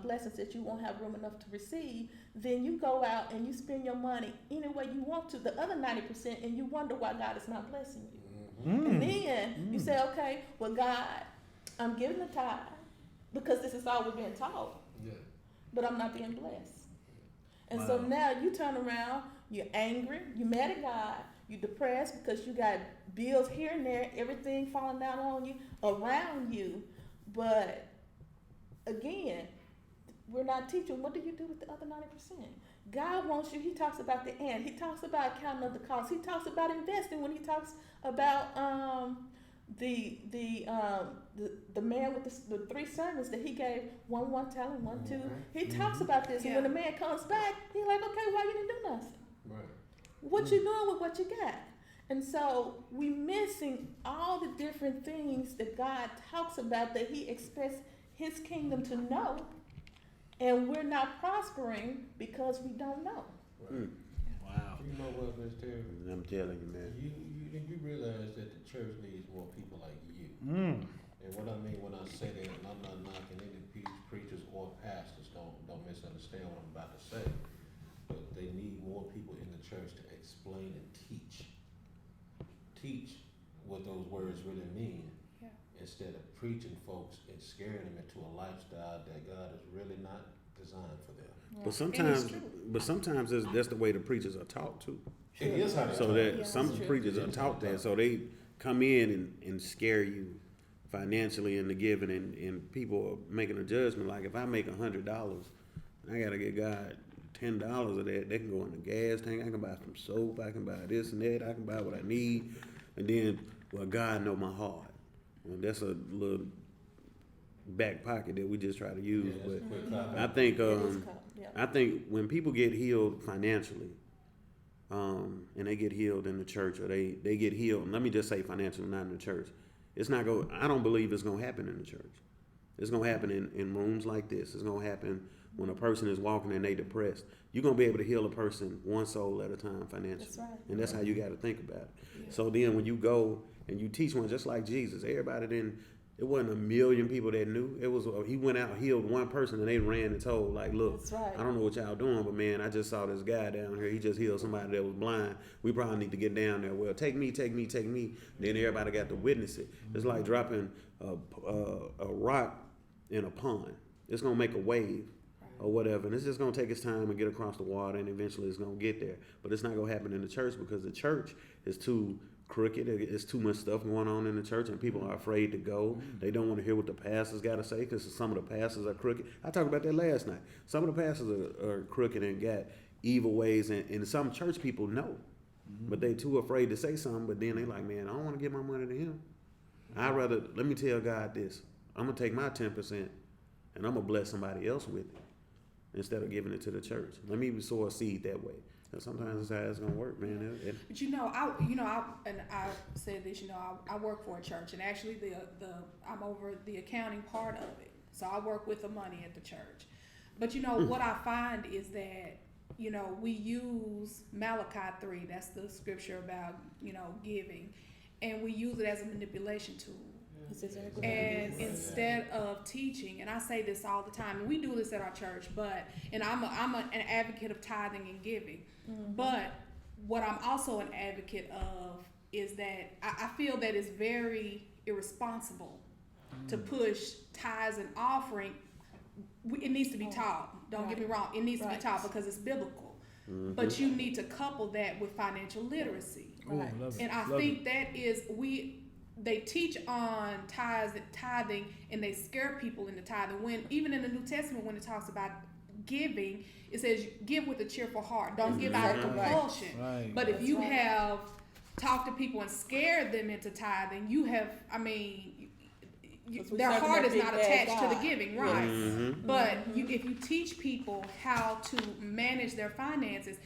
blessings that you won't have room enough to receive. Then you go out and you spend your money any way you want to, the other 90%, and you wonder why God is not blessing you. And then you say, okay, well, God, I'm giving the tithe because this is all we're being taught, but I'm not being blessed. And so now you turn around, you're angry, you're mad at God, you're depressed because you got bills here and there, everything falling down on you, around you, but again, we're not teaching. What do you do with the other 90%? God wants you. He talks about the end. He talks about counting up the cost. He talks about investing when he talks about the man with the 3 sermons that he gave, one talent, 1 2. He talks about this. And when the man comes back, he's like, okay, why you didn't do nothing? Right. What you doing with what you got? And so we missing all the different things that God talks about that He expects His kingdom to know. And we're not prospering because we don't know. Right. Wow. You know what, Ms. Terri? I'm telling you, man. You realize that the church needs more people like you. And what I mean when I say that, and I'm not knocking any preachers or pastors, don't misunderstand what I'm about to say, but they need more people in the church to explain and teach what those words really mean. Instead of preaching folks and scaring them into a lifestyle that God is really not designed for them. But sometimes that's the way the preachers are taught too. It is how they So talk. that some preachers are taught that, so they come in and scare you financially in the giving, and people are making a judgment like if I make $100, I gotta get God $10 of that. They can go in the gas tank. I can buy some soap. I can buy this and that. I can buy what I need, and then God know my heart. Well, that's a little back pocket that we just try to use. Yeah, that's a quick cop I out. think Yeah. I think when people get healed financially, and they get healed in the church, or they get healed, let me just say financially, not in the church. It's not go. I don't believe it's gonna happen in the church. It's gonna happen in rooms like this. It's gonna happen when a person is walking and they depressed. You're gonna be able to heal a person one soul at a time financially. That's right. And that's how you got to think about it. So then when you go and you teach one, just like Jesus, everybody didn't. It wasn't a million people that knew. It was he went out, healed one person, and they ran and told, like, look, That's right. I don't know what y'all doing, but man, I just saw this guy down here. He just healed somebody that was blind. We probably need to get down there. Well, take me. Then everybody got to witness it. It's like dropping a rock in a pond. It's gonna make a wave or whatever, and it's just gonna take its time and get across the water, and eventually it's gonna get there. But it's not gonna happen in the church because the church is too crooked. It's too much stuff going on in the church, and people are afraid to go. They don't want to hear what the pastors got to say because some of the pastors are crooked. I talked about that last night. Some of the pastors are crooked and got evil ways, and some church people know, but they too afraid to say something. But then they like, man, I don't want to give my money to him. I'd rather let me tell God this. I'm gonna take my 10% and I'm gonna bless somebody else with it instead of giving it to the church. Let me sow a seed that way. And sometimes that's how it's gonna work, man. But I said this. I work for a church, and actually I'm over the accounting part of it. So I work with the money at the church. But what I find is that we use Malachi 3. That's the scripture about giving, and we use it as a manipulation tool. And instead of teaching, and I say this all the time, and we do this at our church, and I'm an advocate of tithing and giving. Mm-hmm. But what I'm also an advocate of is that I feel that it's very irresponsible to push tithes and offering. It needs to be taught. Don't get me wrong. It needs to be taught because it's biblical. Mm-hmm. But you need to couple that with financial literacy. Right. And I think that is they teach on tithing, and they scare people into tithing. When even in the New Testament, when it talks about giving, it says give with a cheerful heart. Don't give out of compulsion. Right. But if you have talked to people and scared them into tithing, their heart is not attached to the giving, right? Mm-hmm. But if you teach people how to manage their finances,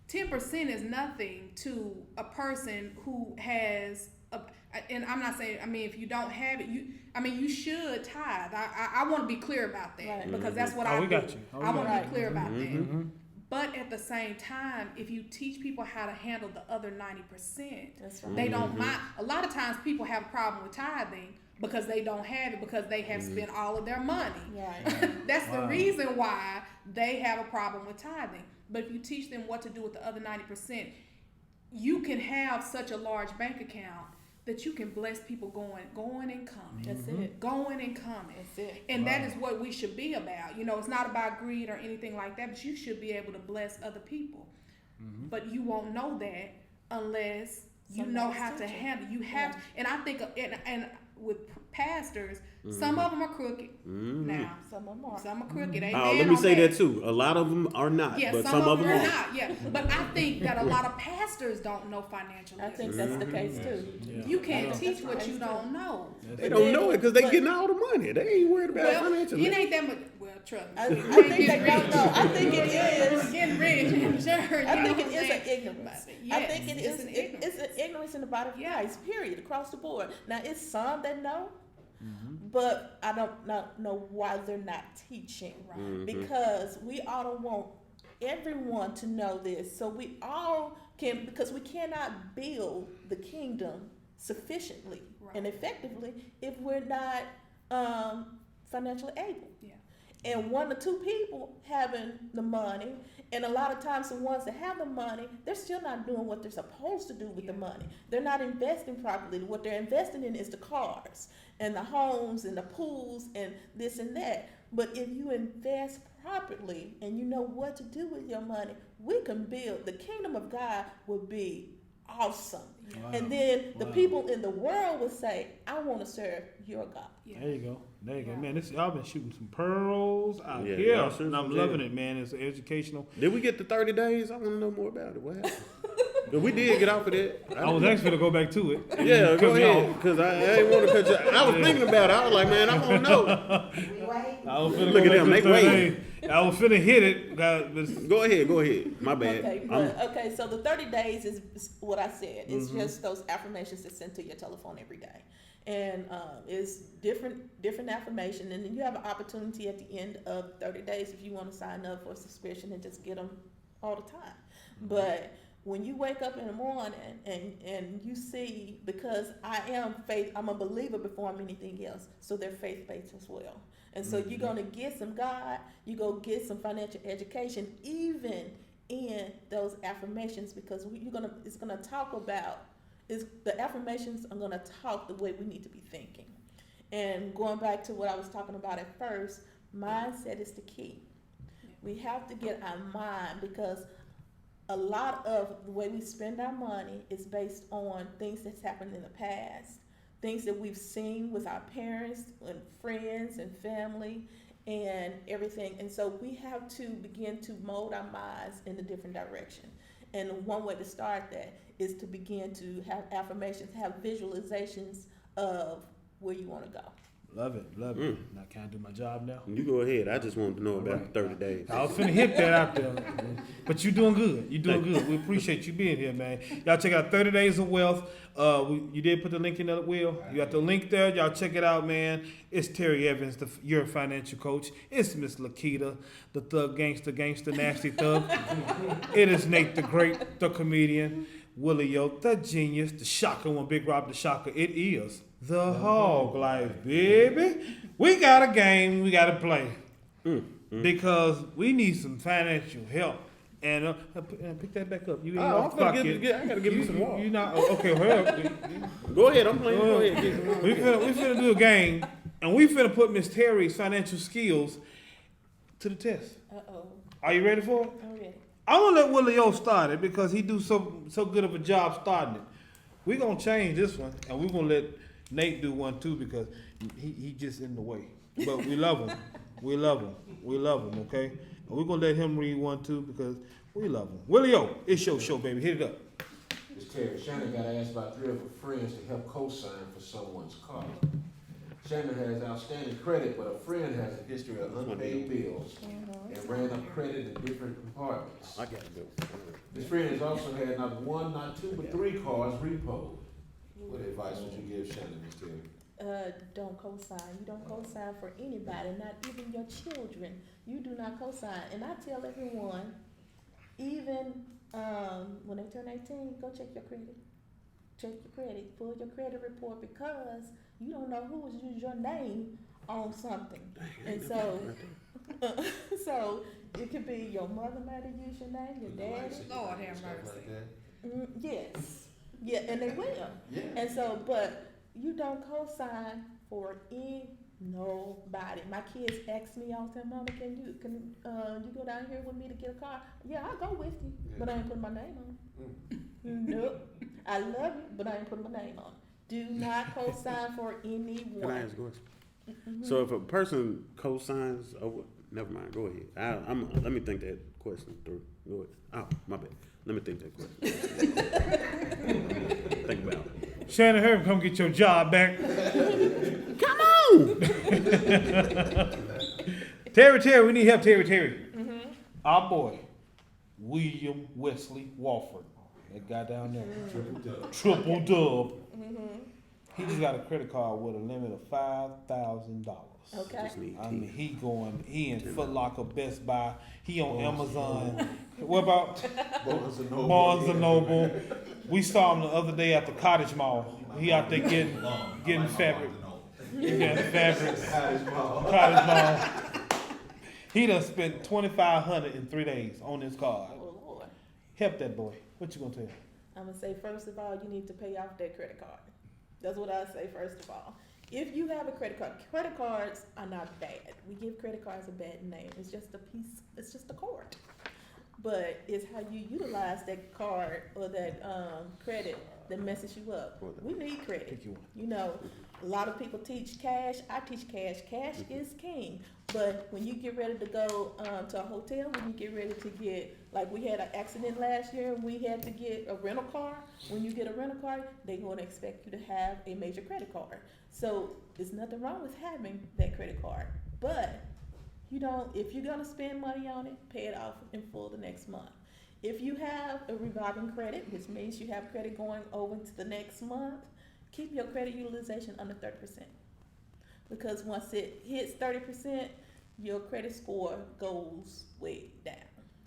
10% is nothing to a person who has and I'm not saying, if you don't have it, you should tithe. I want to be clear about that because that's what I do. Got you. I want to be clear about that. But at the same time, if you teach people how to handle the other 90%, that's right. They don't mind. A lot of times people have a problem with tithing because they don't have it because they have spent all of their money. Right. That's the reason why they have a problem with tithing. But if you teach them what to do with the other 90%, you can have such a large bank account that you can bless people going and coming. That's it. Going and coming. That's it. And that is what we should be about. It's not about greed or anything like that, but you should be able to bless other people. Mm-hmm. But you won't know that unless you know how to handle. You have, and I think, and with pastors, some of them are crooked. Mm-hmm. Now, some of them are. Some are crooked. Let me say that too. A lot of them are not. Yeah, but some of them are not. Yeah, but I think that a lot of pastors don't know financial literacy. I think that's the case too. Yeah. You can't teach what you don't know. They don't know it because they getting all the money. They ain't worried about financial literacy. It ain't that much. Well, trust me. I think they don't know. I think it is. Getting rich and sure. I think it is an ignorance. Yes, I think it is. It's an ignorance in the body of Christ. Period. Across the board. Now it's some that know. Mm-hmm. But I don't know why they're not teaching, right? Mm-hmm. Because we all want everyone to know this, so we all can, because we cannot build the kingdom sufficiently and effectively if we're not financially able. Yeah. And one or two people having the money, and a lot of times the ones that have the money, they're still not doing what they're supposed to do with the money. They're not investing properly. What they're investing in is the cars and the homes and the pools and this and that. But if you invest properly and you know what to do with your money, we can build. The kingdom of God will be awesome. Wow. And then the people in the world will say, I want to serve your God. Yeah. There you go. Man, y'all been shooting some pearls out here. And I'm loving it, man. It's educational. Did we get the 30 days? I want to know more about it. What happened? But we did get off of that. I was actually gonna go back to it. Yeah, Cut go me ahead. off. Because I ain't want to cut you. I was thinking about it. I was like, man, I want to know. I was finna Look go at back them, to they the waiting. 30 I was finna hit it. Go ahead. My bad. Okay, so the 30 days is what I said. It's just those affirmations that's sent to your telephone every day. And it's different affirmation. And then you have an opportunity at the end of 30 days if you want to sign up for a subscription and just get them all the time. But when you wake up in the morning and you see, because I'm a believer before I'm anything else, so they're faith-based as well. And so you're going to get some God, you go get some financial education, even in those affirmations, because it's going to talk about, the affirmations are going to talk the way we need to be thinking. And going back to what I was talking about at first, mindset is the key. We have to get our mind, because a lot of the way we spend our money is based on things that's happened in the past, things that we've seen with our parents and friends and family and everything. And so we have to begin to mold our minds in a different direction. And one way to start that is to begin to have affirmations, have visualizations of where you want to go. Love it. Now can I do my job now? You go ahead. I just wanted to know about the 30 days. I was finna hit that out there. But you're doing good. You're doing good. We appreciate you being here, man. Y'all check out 30 Days of Wealth. You did put the link in the wheel. You got the link there. Y'all check it out, man. It's Terri Evans, your financial coach. It's Miss Lakita, the thug gangster, nasty thug. It is Nate the Great, the comedian. Willie Yoke, the genius, the shocker one, Big Rob the shocker. It is the Hawglife, baby. We got a game we got to play because we need some financial help. And pick that back up. You ain't off the clock yet. I gotta give you some water. You not okay? Well, Go ahead. I'm playing. Go ahead. Get some water. we finna do a game, and we finna put Miss Terri's financial skills to the test. Are you ready for it? I'm ready. I'm gonna let Willie O start it because he do so good of a job starting it. We're gonna change this one, and we're gonna let Nate do one too because he just in the way. But we love him. We love him, okay? And we're gonna let him read one too because we love him. Willie O, it's your show, baby. Hit it up. Ms. Terri, Shannon got asked by 3 of her friends to help co-sign for someone's car. Shannon has outstanding credit, but a friend has a history of unpaid bills and ran up credit in different compartments. I gotta go. This friend has also had not 1, not 2, but 3 cars repoed. What advice would you give Shannon, Ms. Terri? Don't co-sign. You don't co-sign for anybody, not even your children. You do not co-sign. And I tell everyone, even when they turn 18, go check your credit. Check your credit. Pull your credit report because you don't know who has used your name on something. And so, so it could be your mother might have used your name, your daddy. Lord have mercy. Yes. Yeah, and they will. Yeah. And so, but you don't co-sign for nobody. My kids ask me all the time, Mama, can you go down here with me to get a car? Yeah, I'll go with you, but I ain't putting my name on it. Nope. I love you, but I ain't putting my name on it. Do not co-sign for anyone. Can I ask a question? So if a person co-signs, never mind. Go ahead. Let me think that question through. Go ahead. Oh, my bad. Let me think that question. Think about it. Shannon Herb, come get your job back. Come on. Terri, we need help, Terri. Our boy, William Wesley Walford. That guy down there. Triple dub. He just got a credit card with a limit of $5,000. Okay. I mean, he in Foot Locker, Best Buy. He on Amazon. What about Barnes and Noble? We saw him the other day at the Cottage Mall. He out there getting fabric. Getting fabric. Cottage Mall. He done spent $2,500 in 3 days on this card. Oh, Lord. Help that boy. What you gonna tell? I'm going to say, first of all, you need to pay off that credit card. That's what I say, first of all. If you have a credit cards are not bad. We give credit cards a bad name. It's just a card. But it's how you utilize that card or that credit that messes you up. We need credit. You know, a lot of people teach cash. I teach cash. Cash is king. But when you get ready to go to a hotel, when you get ready to get, like we had an accident last year, we had to get a rental car. When you get a rental car, they're going to expect you to have a major credit card. So there's nothing wrong with having that credit card. But you don't, if you're going to spend money on it, pay it off in full the next month. If you have a revolving credit, which means you have credit going over to the next month, keep your credit utilization under 30%. Because once it hits 30%, your credit score goes way down.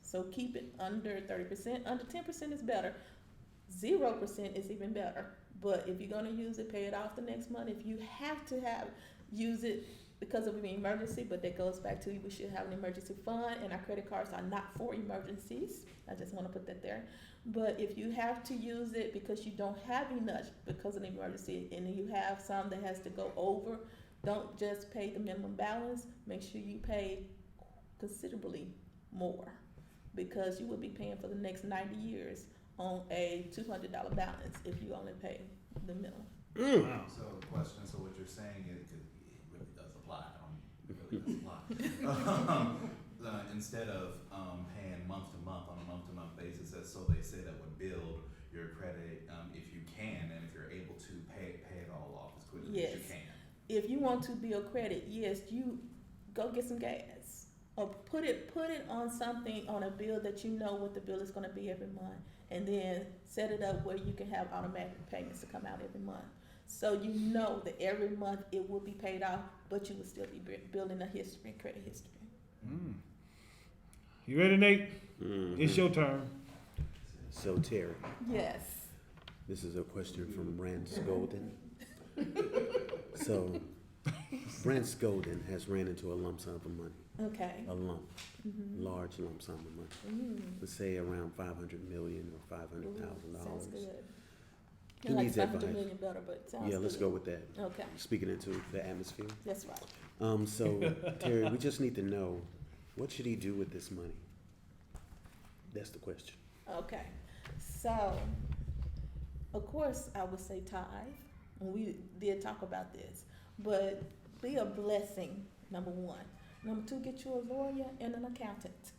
So keep it under 30%. Under 10% is better. 0% is even better. But if you're gonna use it, pay it off the next month. If you have to use it because of an emergency, but that goes back to we should have an emergency fund, and our credit cards are not for emergencies. I just want to put that there. But if you have to use it because you don't have enough because of an emergency, and you have some that has to go over, don't just pay the minimum balance. Make sure you pay considerably more, because you will be paying for the next 90 years on a $200 balance if you only pay the minimum. Wow. So the question, so what you're saying is, 'cause it really does apply, it really does apply. Instead of paying month to month on a month-to-month basis, so they say that would build your credit if you can, and if you're able to pay it all off as quickly as you can. If you want to build credit, yes, you go get some gas, or put it on something, on a bill that you know what the bill is going to be every month, and then set it up where you can have automatic payments to come out every month. So you know that every month it will be paid off, but you will still be building a history, credit history. Mm. You ready, Nate? Mhm. It's your turn. So Terry, Yes. this is a question from Rance Golden. So, Rance Golden has ran into a lump sum of money, Okay. a lump, Mm-hmm. large lump sum of money. Let's say around 500 million or $500,000. Sounds good. Who Like needs 500 advice? million better, but it sounds Yeah, let's good. go with that. Okay, Speaking into the atmosphere. that's right. So Terry, we just need to know, what should he do with this money? That's the question. Okay, so, of course, I would say tithe, and we did talk about this, but be a blessing, number one. Number two, get you a lawyer and an accountant.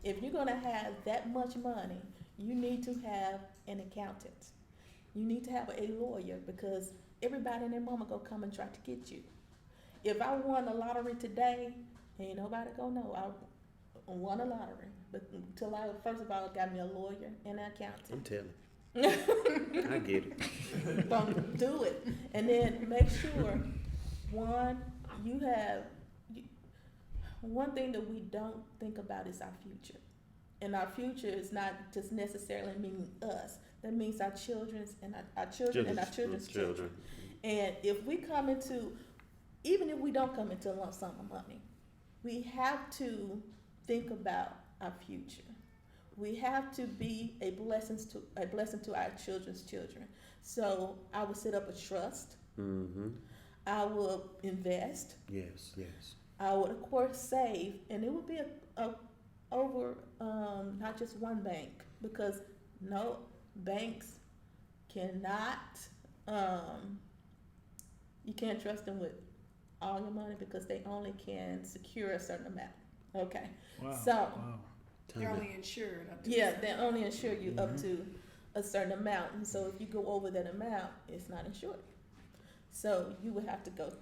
If you're gonna have that much money, you need to have an accountant. You need to have a lawyer, because everybody and their mama gonna come and try to get you. If I won the lottery today, ain't nobody gonna know I won a lottery. But until I, first of all, got me a lawyer and an I'm accountant. telling. I get it. Don't do it. And then make sure, one thing that we don't think about is our future. And our future is not just necessarily meaning us. That means our children's and our children and our children's children. And if we come into, even if we don't come into a lump sum of money, we have to think about our future. We have to be a blessing to our children's children. So I would set up a trust. Mm-hmm. I will invest. Yes, yes. I would, of course, save, and it would be over not just one bank, because no, banks cannot, you can't trust them with all your money, because they only can secure a certain amount. Okay, Wow. so Wow. They're only insured up to yeah, they only insure you up to a certain amount, and so if you go over that amount, it's not insured. So you would have to go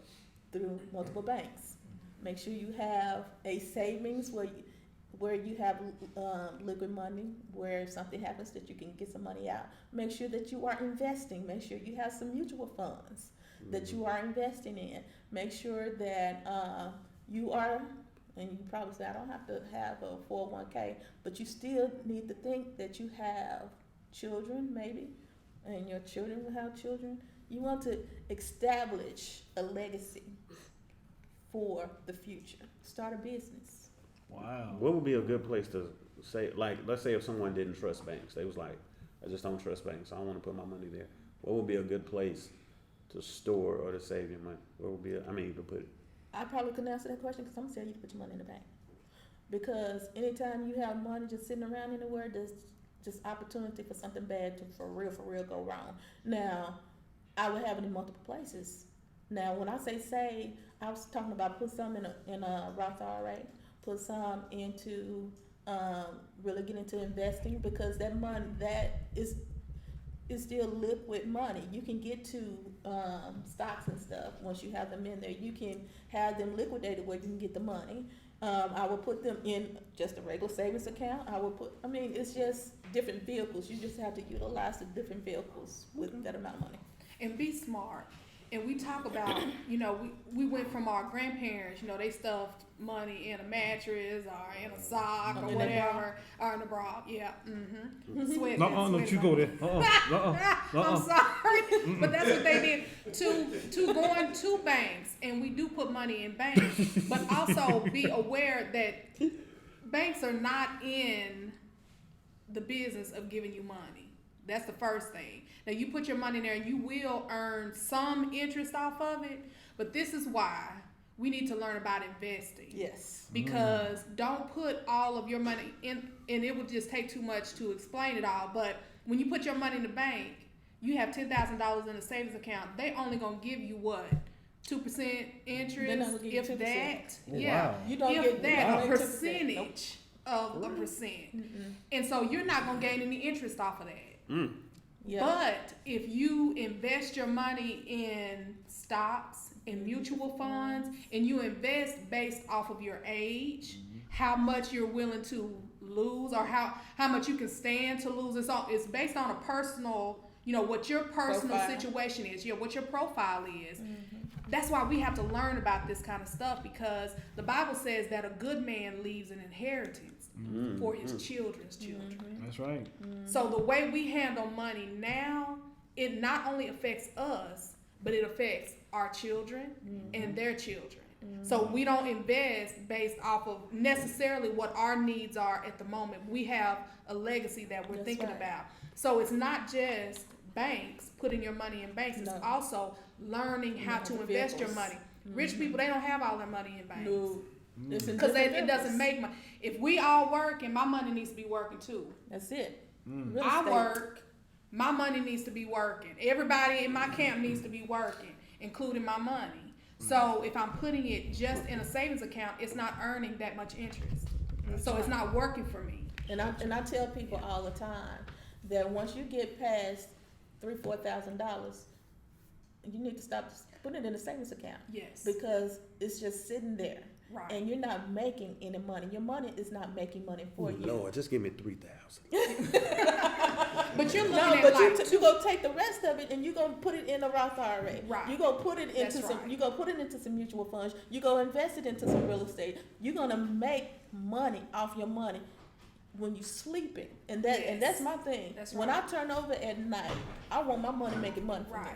through multiple banks. Make sure you have a savings where you have liquid money, where if something happens that you can get some money out. Make sure that you are investing. Make sure you have some mutual funds that you are investing in. Make sure that you are, and you probably say, I don't have to have a 401k, but you still need to think that you have children, maybe, and your children will have children. You want to establish a legacy for the future. Start a business. Wow. What would be a good place to say, like, let's say if someone didn't trust banks, they was like, I just don't trust banks, I don't want to put my money there. What would be a good place to store or to save your money? What would be, to put it? I probably couldn't answer that question, because I'm gonna tell you to put your money in the bank. Because anytime you have money just sitting around anywhere, there's just opportunity for something bad to for real go wrong. Now, I would have it in multiple places. Now, when I say save, I was talking about put some in a Roth IRA, put some into really get into investing, because that money that is still liquid money. You can get to stocks and stuff once you have them in there. You can have them liquidated where you can get the money. I will put them in just a regular savings account. I mean, it's just different vehicles. You just have to utilize the different vehicles with that amount of money. And be smart. And we talk about, we went from our grandparents, they stuffed money in a mattress or in a sock or whatever, or in a bra. Yeah. Mm-hmm. Sweat. Don't you go there. I'm sorry, but that's what they did. To going to banks, and we do put money in banks, but also be aware that banks are not in the business of giving you money. That's the first thing. Now, you put your money in there, you will earn some interest off of it, but this is why we need to learn about investing. Yes. Because don't put all of your money in, and it would just take too much to explain it all, but when you put your money in the bank, you have $10,000 in a savings account, they only going to give you what? 2% interest, if 2%. That. Oh, yeah. wow. You don't if get that, a 2%. percentage of a percent. Mm-mm. And so you're not going to gain any interest off of that. Mm. Yeah. But if you invest your money in stocks and mutual funds, and you invest based off of your age, how much you're willing to lose, or how much you can stand to lose, it's based on a personal, what your personal profile. Situation is, what your profile is. That's why we have to learn about this kind of stuff, because the Bible says that a good man leaves an inheritance for his children's children. That's right. So the way we handle money now, it not only affects us, but it affects our children and their children. So we don't invest based off of necessarily what our needs are at the moment. We have a legacy that we're thinking about. So it's not just banks, putting your money in banks. It's also learning how to invest your money. Rich people, they don't have all their money in banks. No. Because it doesn't make money. If we all work, and my money needs to be working too. That's it. I work, my money needs to be working. Everybody in my camp needs to be working, including my money. So if I'm putting it just in a savings account, it's not earning that much interest. So it's not working for me. And I tell people all the time that once you get past $3,000-$4,000, you need to stop putting it in a savings account. Yes. Because it's just sitting there. Right. And you're not making any money. Your money is not making money for you. Lord, just give me 3,000. But you're looking No, at but like you go take the rest of it and you go put it in a Roth IRA. Right. You go put it into That's some. right. You go put it into some mutual funds. You go invest it into some real estate. You're gonna make money off your money when you're sleeping, and that's my thing. That's When right. I turn over at night, I want my money making money for right.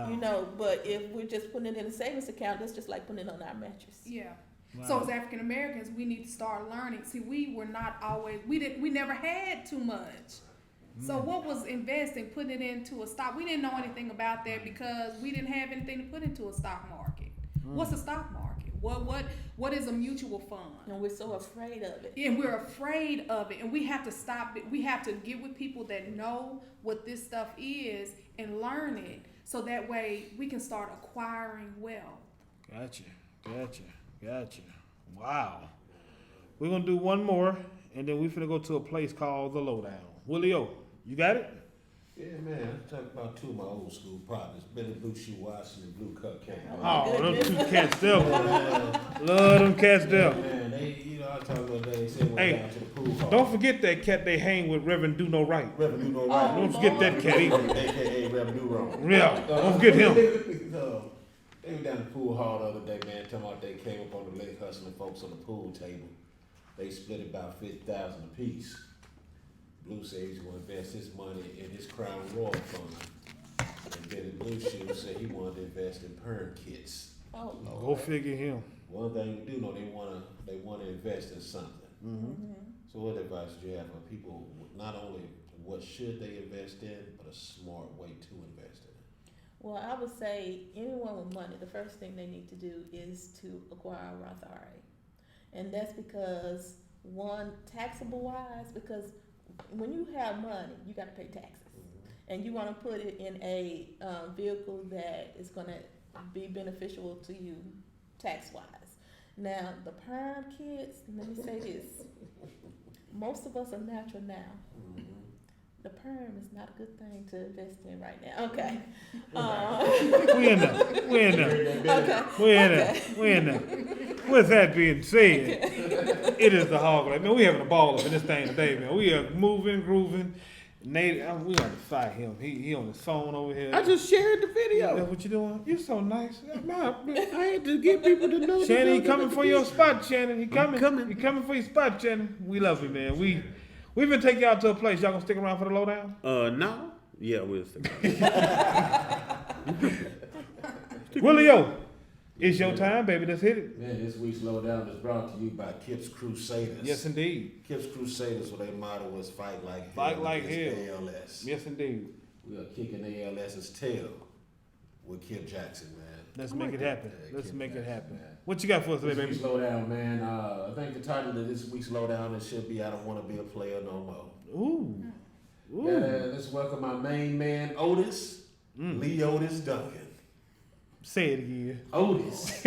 me. Wow. But if we're just putting it in a savings account, that's just like putting it on our mattress. Yeah. Wow. So as African Americans, we need to start learning. See, we were not always, we never had too much. So what was investing, putting it into a stock? We didn't know anything about that because we didn't have anything to put into a stock market. What's a stock market? What is a mutual fund? And we're so afraid of it. And we're afraid of it, and we have to stop it. We have to get with people that know what this stuff is and learn it, so that way we can start acquiring wealth. Gotcha. Wow. We're going to do one more, and then we're finna go to a place called The Lowdown. Willie O, you got it? Yeah, man. I talk about two of my old school partners, Billy Blue Shoe Watson and Blue Cupcake. Oh, them two cats there. Love them cats there. Man, they, I talk about that. They said went Hey, down to the pool hall. Don't forget that cat they hang with Reverend Do No Right. Revenue no right. Don't forget that cat either. AKA Revenue wrong. Yeah, don't forget him. No, they were down at the pool hall the other day, man. Talking about they came up on the lake hustling folks on the pool table. They split about $50,000 a piece. Blue said he's going to invest his money in his Crown Royal fund, and Billy Blue Shoe said he wanted to invest in perm kits. Oh, Go figure him. One thing you do know, they want to invest in something. So what advice do you have for people? Not only what should they invest in, but a smart way to invest in it. Well, I would say anyone with money, the first thing they need to do is to acquire a Roth IRA. And that's because, one, taxable wise, because when you have money, you got to pay taxes. And you want to put it in a vehicle that is going to be beneficial to you tax-wise. Now, the perm kids, let me say this. Most of us are natural now. The perm is not a good thing to invest in right now. Okay. We in there. Okay. With that being said, it is the Hawglife. Man, we having a ball up in this thing today, man. We are moving, grooving. Nate, we got to fight him. He on his phone over here. I just shared the video. That's what you doing? You so nice. I had to get people to know. Shannon, he coming for your spot, Shannon. He coming. coming. He coming for your spot, Shannon. We love you, man. We been taking y'all to a place. Y'all gonna stick around for the lowdown? No. Yeah, we'll stick. Willio, it's your time, baby. Let's hit it. Man, this week's Lowdown is brought to you by Kip's Crusaders. Yes, indeed. Kip's Crusaders, what their motto was fight like Fight hell like against hell. ALS. Yes, indeed. We are kicking ALS's tail with Kip Jackson, man. Let's make it happen. Yeah, Let's Kip make it Jackson, happen. man. What you got for us today, This baby? week's Lowdown, man. I think the title of this week's Lowdown, it should be I Don't Want to Be a Player No More. Ooh. Let's welcome my main man, Otis. Lee Otis Duncan. Say it again. Otis.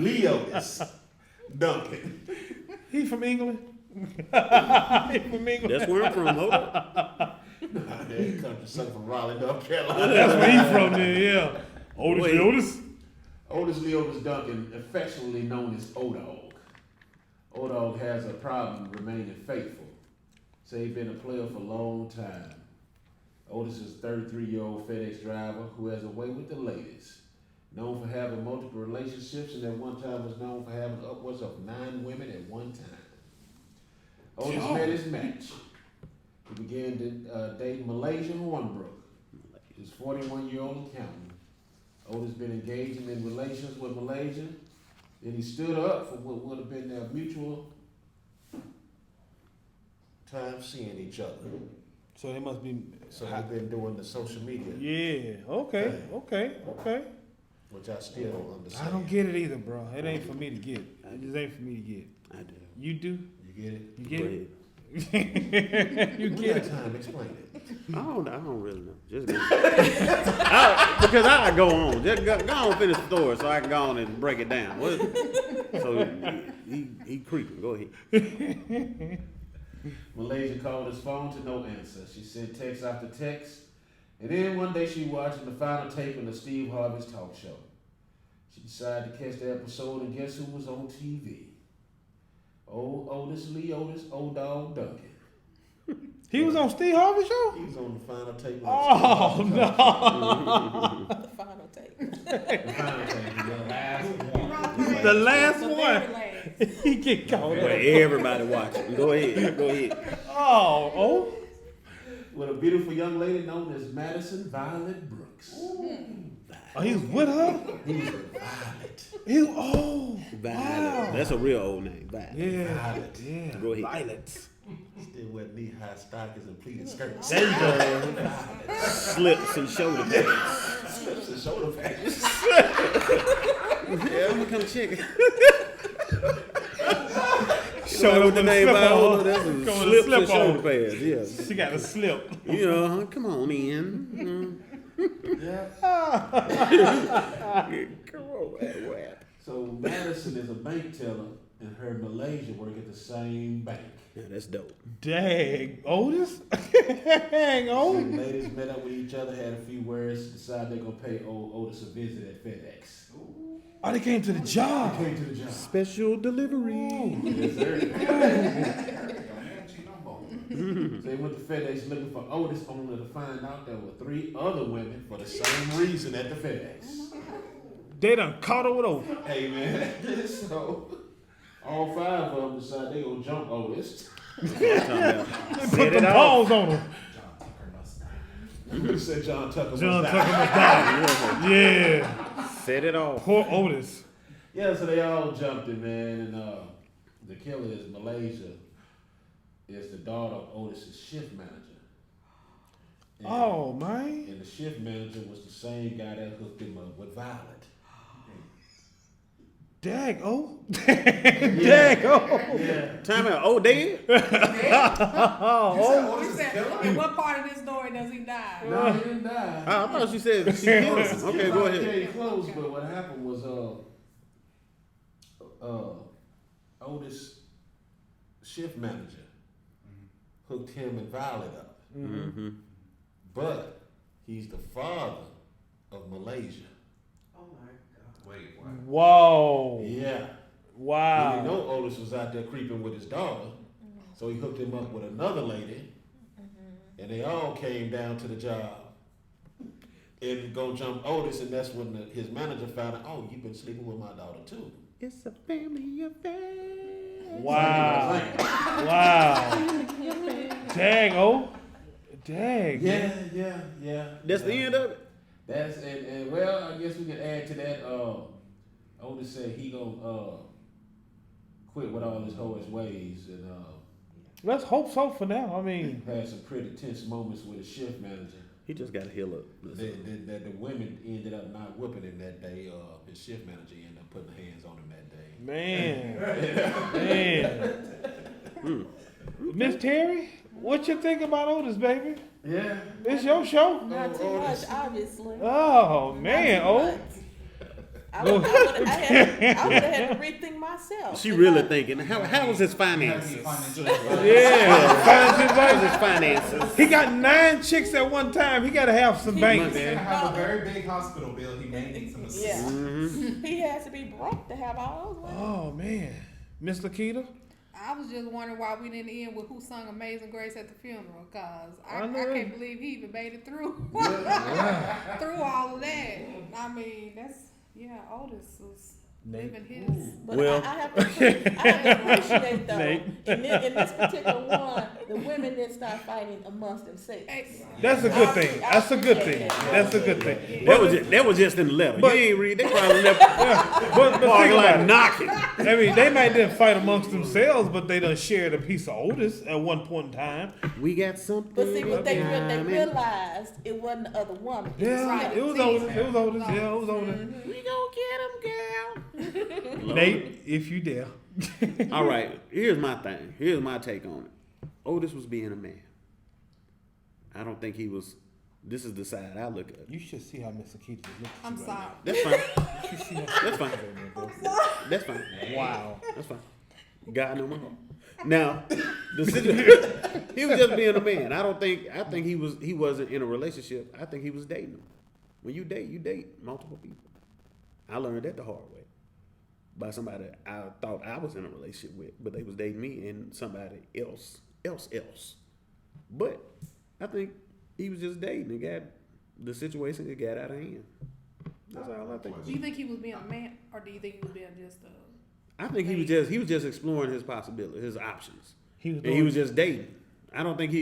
Lee Otis Duncan. He from England? He from England? That's where I'm from. Hold up. He comes to son from Raleigh, North Carolina. That's where he from there, yeah. Otis, Wait. Otis? Otis Lee Otis Duncan, affectionately known as O-Dog. O-Dog has a problem remaining faithful. Say he's been a player for a long time. Otis is a 33-year-old FedEx driver who has a way with the ladies. Known for having multiple relationships and at one time was known for having upwards of 9 women at one time. Otis met his match. He began dating Malaysia Hornbrook. He's 41-year-old accountant. Otis been engaging in relations with Malaysia. Then he stood up for what would have been their mutual time seeing each other. So they must be. So they've been doing the social media, Yeah. Okay. which I still don't understand. I don't get it either, bro. It ain't for me to get. It just ain't for me to get. I do. You do? You get it? You Go get ahead. it? You You get got it? time, explain it. I don't really know. Just because I go on. Just go on finish the story so I can go on and break it down. So he creeping. Go ahead. Malaysia called his phone to no answer. She sent text after text. And then one day she watching the final taping of Steve Harvey's talk show. She decided to catch the episode and guess who was on TV? Old Otis Lee Otis, O-Dog Duncan. He was on Steve Harvey show? He was on the final tape. Oh, no. The final tape. The final tape, the last one. The last The one. very last. He get caught But up. everybody watching. Go ahead. Oh. With a beautiful young lady known as Madison Violet Brooks. Oh, he was with her? He was with Violet. Wow. Violet. That's a real old name. Violet. Yeah. Violet. Yeah. Go ahead. Violet. Still wear knee-high stockings and pleated skirts. There you go. Slips and shoulder pads. Slips and shoulder pads. Yeah, I'm gonna come check it. Show What the name slip Viola? on. That's Come some on, slips slip and shoulder on. pads. Yeah. She got a slip. You know, come on in. Come on, man. So Madison is a bank teller and her Malaysia work at the same bank. Yeah, that's dope. Dang. Otis? Dang, So Otis. the ladies met up with each other, had a few words, decided they're gonna pay old Otis a visit at FedEx. Oh, they came to the job. Came to the job. Special delivery. Yes, sir. So they went to FedEx looking for Otis, only to find out there were 3 other women for the same reason at the FedEx. They done caught her with Otis. Hey man, so all 5 of them decided they gonna jump Otis. They Set put it the off. paws on her. Who said John Tucker? John was Tucker that? must die. Yeah. Set it off. Poor Otis. Yeah, so they all jumped it, man, and the killer is Malaysia. Is the daughter of Otis's shift manager. And, Oh, man. and the shift manager was the same guy that hooked him up with Violet. Dag, oh. Dag, oh. Yeah. Time out. Oh, dead? Oh, He said, in what part of this story does he die? No, he didn't die. I thought she said she killed him. Okay, go ahead. Came close, but what happened was Otis shift manager hooked him and Violet up. Mm-hmm. But he's the father of Malaysia. Wait, what? whoa. Yeah. He Wow. didn't know Otis was out there creeping with his daughter, so he hooked him up with another lady, and they all came down to the job. And go jump Otis, and that's when his manager found out, oh, you've been sleeping with my daughter too. It's a family affair. Wow. Wow. Dag, oh. Dag. Yeah. That's the end of it? That's and well, I guess we can add to that. Otis said he gonna quit with all his hoish ways and Let's hope so for now. I mean, had some pretty tense moments with his shift manager. He just got to heal up. That the women ended up not whooping him that day. His shift manager ended up putting hands on him that day. man. Miss Terry, what you think about Otis, baby? Yeah. It's your show. Not too much, obviously. Oh man, oh. I would have had to rethink myself. She really thinking, how was his finances? Yeah, How was his finances? he got 9 chicks at one time. He got to have some bank, He's gonna man. have a very big hospital bill. He may need some assistance. Yeah. He has to be broke to have all those women. Oh man, Miss Lakita. I was just wondering why we didn't end with who sung Amazing Grace at the funeral, cause I I know. can't believe he even made it through through all of that. I mean, Otis was living his. But Well- I have to appreciate though, Nate. in this particular one, the women didn't start fighting amongst themselves. That's a good thing. That's a good thing. That's a good thing. That was just in the letter. But- You ain't read. They probably left But think like about it. knocking. I mean, they might didn't fight amongst themselves, but they done shared a piece of Otis at one point in time. We got something. But see, what they coming. realized, it wasn't the other woman. Yeah, it was Otis. It was Otis. Yeah, it was Otis. We gonna get him, girl. Nate, if you dare. All right, here's my thing. Here's my take on it. Otis was being a man. I don't think he was. This is the side I look at. You should see how Miss Akita looks. I'm sorry. That's fine. You should see how That's fine. That's fine. Wow. That's fine. God know my heart. Now, the situation, he was just being a man. I think he wasn't in a relationship. I think he was dating them. When you date multiple people. I learned that the hard way. By somebody I thought I was in a relationship with, but they was dating me and somebody else. But I think he was just dating and got the situation that got out of hand. That's all I think. Do you think he was being a man, or do you think he was being just a? I think he was just exploring his possibilities, his options. He was just dating. I don't think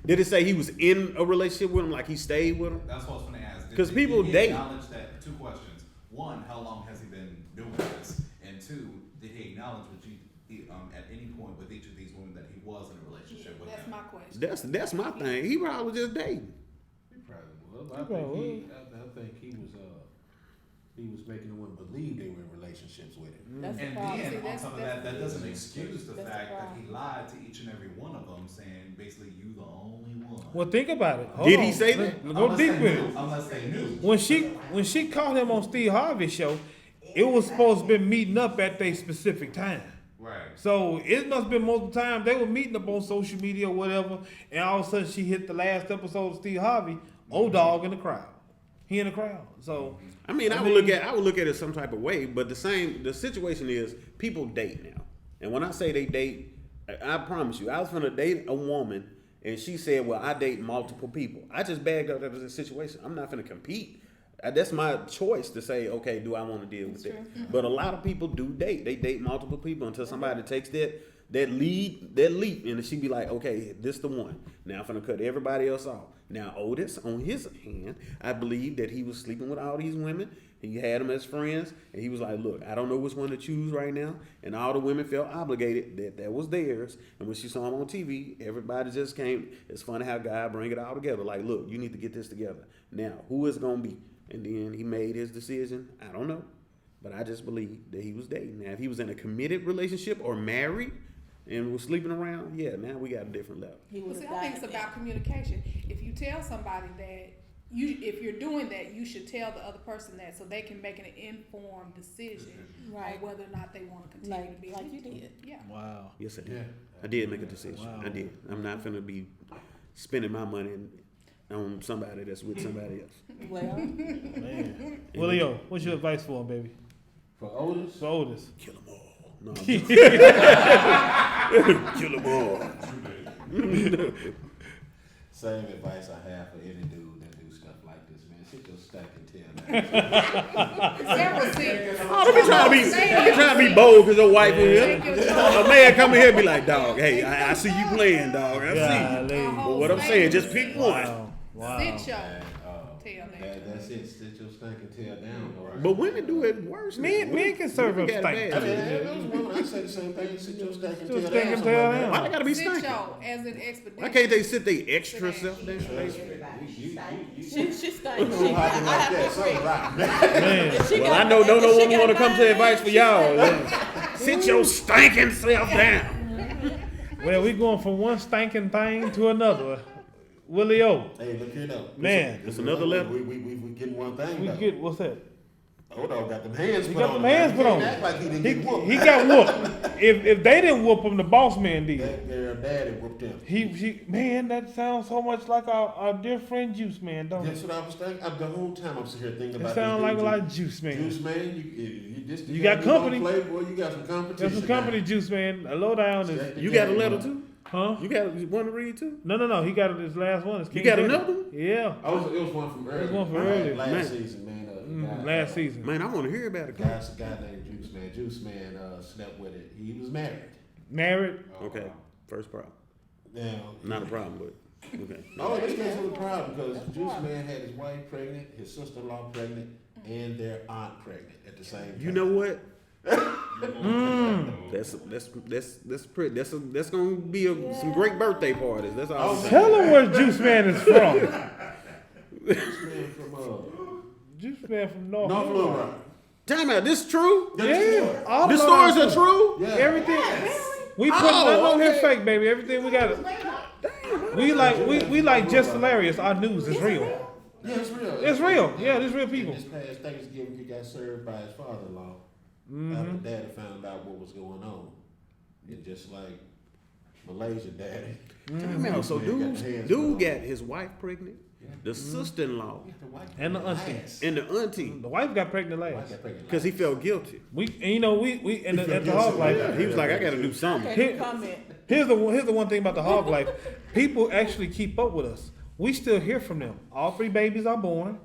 did it say he was in a relationship with him, like he stayed with him? That's what I was going to ask. 'Cause people did he date. acknowledge that? 2 questions. 1, how long has he been doing this? And 2, did he acknowledge at any point with each of these women that he was in a relationship with That's them? my question. That's my thing. He probably just dating. He probably was. I think he was making the women believe they were in relationships with him. That's the And problem. then, See, on that's- top of that's- that doesn't excuse the that's the fact that problem. he lied to each and every one of them, saying basically you the only one. Well, think about it. Hold Did he on. say that? Go Unless deep they with knew- it. Unless they knew. When she caught him on Steve Harvey's show, it was supposed to be meeting up at their specific time. Right. So it must have been multiple times they were meeting up on social media or whatever, and all of a sudden she hit the last episode of Steve Harvey. Old dog in the crowd. He in the crowd. So I mean, I would look at it some type of way, but the situation is people date now. And when I say they date, I promise you, I was gonna date a woman and she said, well, I date multiple people. I just bagged up that situation. I'm not gonna compete. That's my choice to say, okay, do I want to deal with that? But a lot of people do date. They date multiple people until somebody takes that leap, and she be like, okay, this the one. Now I'm gonna cut everybody else off. Now Otis, on his hand, I believe that he was sleeping with all these women. He had them as friends, and he was like, look, I don't know which one to choose right now. And all the women felt obligated that was theirs. And when she saw him on TV, everybody just came. It's funny how God bring it all together. Like, look, you need to get this together. Now, who is it gonna be? And then he made his decision. I don't know. But I just believe that he was dating. Now, if he was in a committed relationship or married and was sleeping around, yeah, now we got a different level. He would See, have I think died. it's about communication. If you tell somebody that if you're doing that, you should tell the other person that so they can make an informed decision Right. on whether or not they want to continue to be Like with you did. Yeah. Wow. Yes, I did. Yeah. I did make a decision. Wow. I did. I'm not finna be spending my money on somebody that's with somebody else. Well, Man. Willio, what's your advice for him, baby? For Otis, For Otis. Kill them all. No, I'm just- kill them all. same advice I have for any dude that do stuff like this, man. Sit your stinking tail down. Several things. Oh, don't be trying to be bold because your wife is here. A man come in here and be like, dog, hey, I see you playing, dog. I see you. Golly. But what I'm saying, just pick one. Wow. Wow. Sit your And, tail down. that's it. Sit your stinking tail down. All right. But women do it worse. Men can serve Women up got it stank. bad. I mean, those women, I say the same thing. Sit your stinking Sit your tail stinking down. tail down. Why they gotta be Sit stinking? your as an expedition. Why can't they sit their extra self down? she stank. You know how to like that. Something right. Man. Well, I know no woman want to come to advice for y'all. Sit your stinking self down. Well, we going from one stinking thing to another. Willio. Hey, look here though. Man. It's another level. We getting one thing We though. get, what's that? Hold on, got them hands He put got on them him. hands He put on can't him. act like he didn't get whooped. He got whooped. If they didn't whoop him, the boss man did. Their daddy whooped him. Man, that sounds so much like our dear friend Juice Man, don't That's it? what I was thinking. The whole time I'm sitting here thinking It about sounds this like a dude, lot of Juice Man. Juice Man, You got company. Play, boy, you got some competition. There's some company, Juice Man. A lowdown is, You got a letter too? huh? You got one to read too? No. He got his last one. It's You King got Terri. another one? Yeah, It was one from earlier. one from earlier. Last Man. season, man. last season. Man, I want to hear about it. Guy's a guy named Juice Man. Juice Man slept with it. He was married. Married. Okay, first problem. Now, Not a problem, but okay. oh, this guy's a problem because Juice Man had his wife pregnant, his sister-in-law pregnant, and their aunt pregnant at the same time. You know what? That's gonna be some great birthday parties. That's all. I'm saying. Tell him where Juice Man is from. Juice Man from Juice Man from North North Little Little Rock. Rock. Time out. This true? Yeah, all The the stories lowdowns are true? Yeah. Everything. We put Oh, nothing on here okay. fake, baby. Everything we got. We like just hilarious. Our news is real. Yeah, it's real. It's real. Yeah, it's real people. This past Thanksgiving, he got served by his father-in-law. After daddy found out what was going on. And just like Malaysia daddy. Time out. So Man got the hands put on. dude got his wife pregnant, the sister-in-law, And the auntie. and the auntie The wife got pregnant last. because he felt guilty. We at the Hawglife. He was like, I got to do something. Okay, comment. Here's the one thing about the Hawglife. People actually keep up with us. We still hear from them. All 3 babies are born.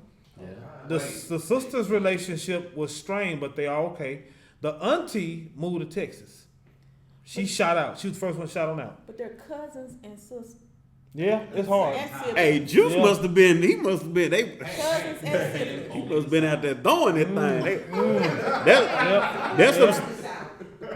The sister's relationship was strained, but they are okay. The auntie moved to Texas. She shot out. She was the first one shot on out. But they're cousins and sisters. Yeah, it's hard. And siblings. Hey, Juice Yeah. must have been. He must have been. They Cousins and siblings. he must have been out there throwing that thing.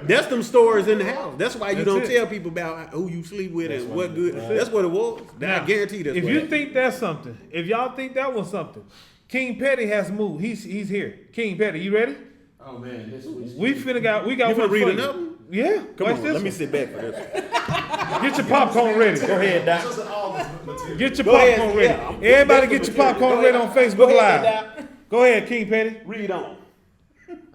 That's them stories in the house. That's why you That's don't it. tell people about who you sleep with That's and what what good. it is. That's what it was. Now, I guarantee that's if what you happened. think that's something, if y'all think that was something, King Petty has moved. He's here. King Petty, you ready? Oh man, this was. We got You one finna read for another you. one? Yeah. Come watch on, this let me one. sit back for this one. Get your popcorn ready. Go ahead, Doc. This is all this material. Get your Go ahead, popcorn ready. yeah, I'm- Everybody that's get the your popcorn material. ready Go on ahead. Facebook Go ahead, Live. Doc. Go ahead, King Petty. Read on.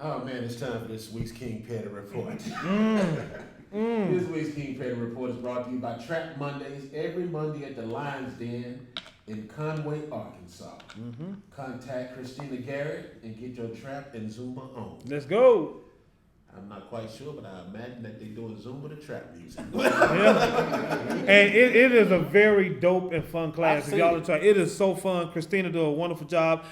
Oh man, it's time for this week's King Petty report. This week's King Petty report is brought to you by Trap Mondays every Monday at the Lions Den in Conway, Arkansas. Contact Christina Garrett and get your trap and Zumba on. Let's go. I'm not quite sure, but I imagine that they're doing Zumba to trap music. Yeah. And it is a very dope and fun class. I've If y'all seen are trying, it is so fun. Christina do a wonderful job.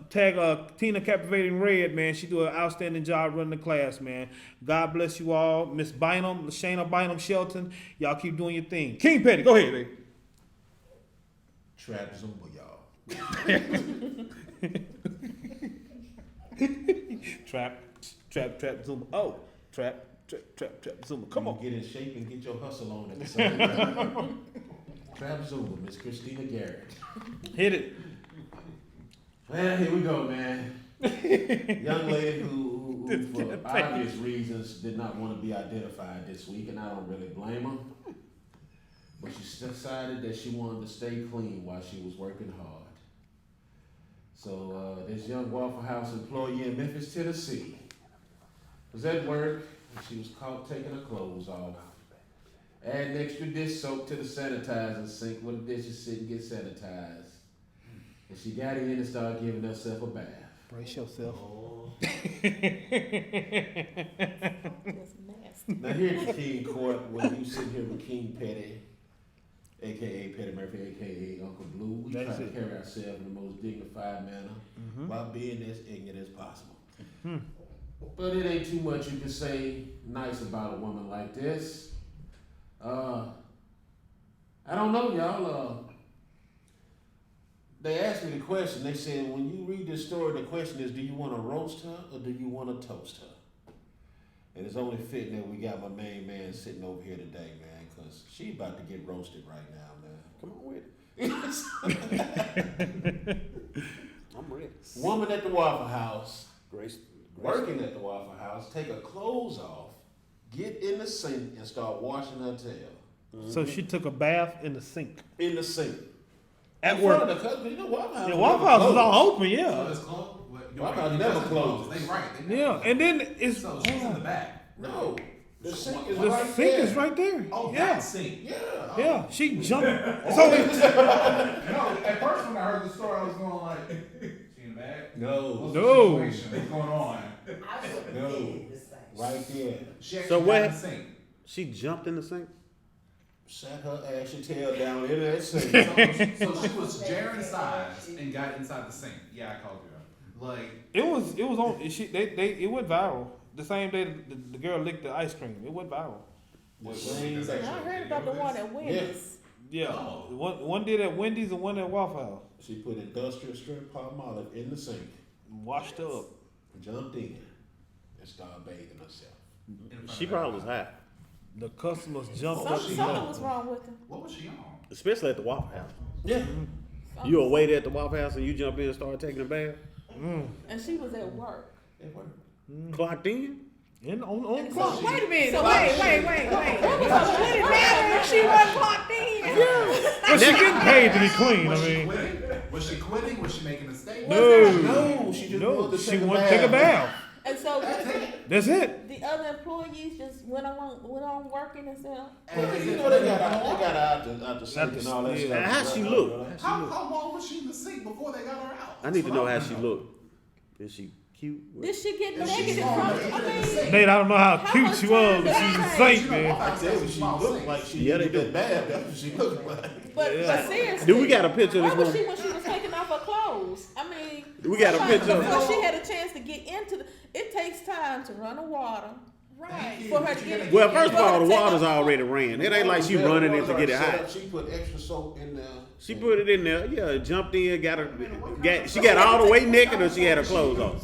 Tag Tina Captivating Red, man. She do an outstanding job running the class, man. God bless you all. Miss Bynum, Shayna Bynum Shelton, y'all keep doing your thing. King Petty, go ahead, baby. Trap Zumba, y'all. Trap, Zumba. Oh, trap, Zumba. Come on. Get in shape and get your hustle on at the same time. Trap Zumba, Miss Christina Garrett. Hit it. Well, here we go, man. Young lady who for obvious reasons, did not want to be identified this week, and I don't really blame her. But she decided that she wanted to stay clean while she was working hard. So this young Waffle House employee in Memphis, Tennessee, was at work and she was caught taking her clothes off. Adding extra dish soap to the sanitizer sink where the dishes sit and get sanitized. And she got in and started giving herself a bath. Brace yourself. That's nasty. Now here at the King Court, when you sit here with King Petty, aka Petty Murphy, aka Uncle Blue, we try to carry ourselves in the most dignified manner while being as ignorant as possible. But it ain't too much you can say nice about a woman like this. I don't know, y'all. They asked me the question. They said, when you read this story, the question is, do you want to roast her or do you want to toast her? And it's only fitting that we got my main man sitting over here today, man, because she about to get roasted right now, man. Come on with it. I'm ready. Woman at the Waffle House, working at the Waffle House, take her clothes off, get in the sink, and start washing her tail. So she took a bath in the sink. In the sink. At In work. front of the customer, you know, Waffle House. The Waffle House is all open, yeah. So it's closed? Waffle House never closed. They right. They Yeah, and then it's So she's in the back. No, the sink is the right sink there. is right there. Oh, Yeah, that sink. Yeah. yeah. She jumped. So No, at first when I heard the story, I was going like, she in the bag? No. What's No. the situation? What's going on? No. Right there. She actually So got what- in the sink. She jumped in the sink. Sat her ashy tail down in that sink. So she was Jaron size and got inside the sink. Yeah, I called you out. Like, it was on. It went viral the same day the girl licked the ice cream. It went viral. there's I actually heard a about the video of one this? at Wendy's. Yeah, Oh. one did at Wendy's and one at Waffle House. She put industrial strength Palmolive in the sink, Washed up. jumped in, and started bathing herself. In front She of probably was everybody. high, The customers jumped up. Something was wrong with her. What was she on? especially at the Waffle House. Yeah. You a waiter at the Waffle House and you jump in and start taking a bath. And she was at work. It worked. Clocked in. On the So clock. Wait a minute. So Wait. Would it matter if she wasn't clocked in? But she getting paid to be clean. Was I she mean, quitting? Was she quitting? Was she making a statement? no, No, she just wanted to she take a wanted to take a bath. And so That's it. the other employees just went on working and said, You know, they got out the sink and all that Yeah. stuff. How she look? How long was she in the sink before they got her out? I need to know how she looked. Is she cute? did she get If she's negative small, from, they I put her in the mean, sink. Nate, I don't know how How cute much she time was, did but that she's a take? saint, You know, man. I tell you, she looked like she Yeah, they needed do. that bath. That's what she looked like. but seriously. Do we got a picture of Where this was woman? she when she was taking off her clothes? I mean, We got a picture of before her. she had a chance to get into the. It takes time to run the water Right. for her to get. Well, first of all, the take water's off- already ran. It ain't like she running it to get it hot. She put extra soap in there. She put it in there. Yeah, jumped in. She got all the way naked, or she had her clothes on.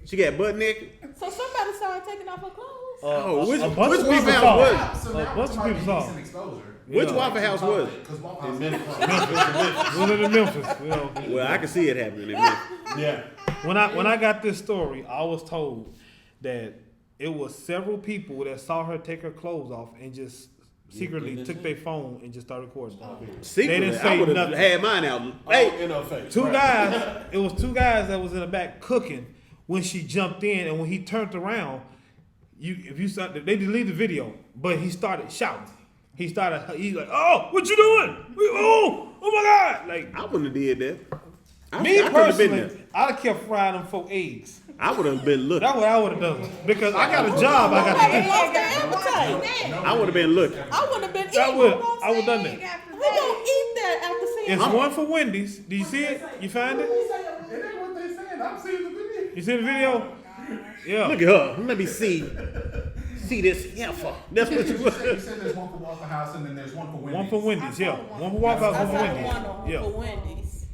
She got butt naked. So somebody started taking off her clothes. Which a bunch of we people found saw was? it. So A now bunch we're of talking people saw decent it. exposure. Which Yeah. Waffle House was? Because Waffle In House Memphis. It was in Memphis. You know. Well, I can see it happening in Memphis. Yeah. When I got this story, I was told that it was several people that saw her take her clothes off and just secretly took their phone and just started recording. Secretly, didn't I say would have nothing. had mine out. Hey, Hey, in her face. Two Right. guys. It was two guys that was in the back cooking when she jumped in, and when he turned around, if you saw, they deleted the video, but he started shouting. He's like, "Oh, what you doing? Oh my God!" Like I wouldn't have did that. me I couldn't have been personally, there. I'd have kept frying them folk eggs. I would have been looking. That's what I would have done because I got a job. I got to do. Lost their appetite. I would have been looking. I wouldn't have been I eating. would have done that. Who gonna eat that after seeing? It's one for Wendy's. Do you see it? You find it? It ain't what they saying. I'm seeing the video. You see the video? Yeah. Look at her. Let me see. See this heifer. That's what you You was. said there's one for Waffle House and then there's one for Wendy's. One for Wendy's. Yeah. I saw One for Waffle House. I One saw for one Wendy's. for Yeah. Wendy's.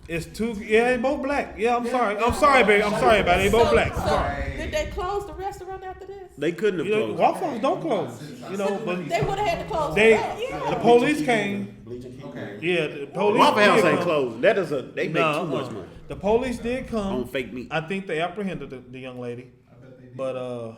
It's two. Yeah, they both black. Yeah, I'm sorry. I'm sorry, baby. I'm sorry about it. They both black. I'm sorry. Did they close the restaurant after this? They couldn't have You know, closed. Waffle House don't close. You know, but They would have had to close. they, it up. the police came. Bleaching keep Okay. Yeah, the police. Waffle House came. ain't closed. That is a. They make No, too much money. The police did come on fake meat. I think they apprehended the young lady. I bet they did. But How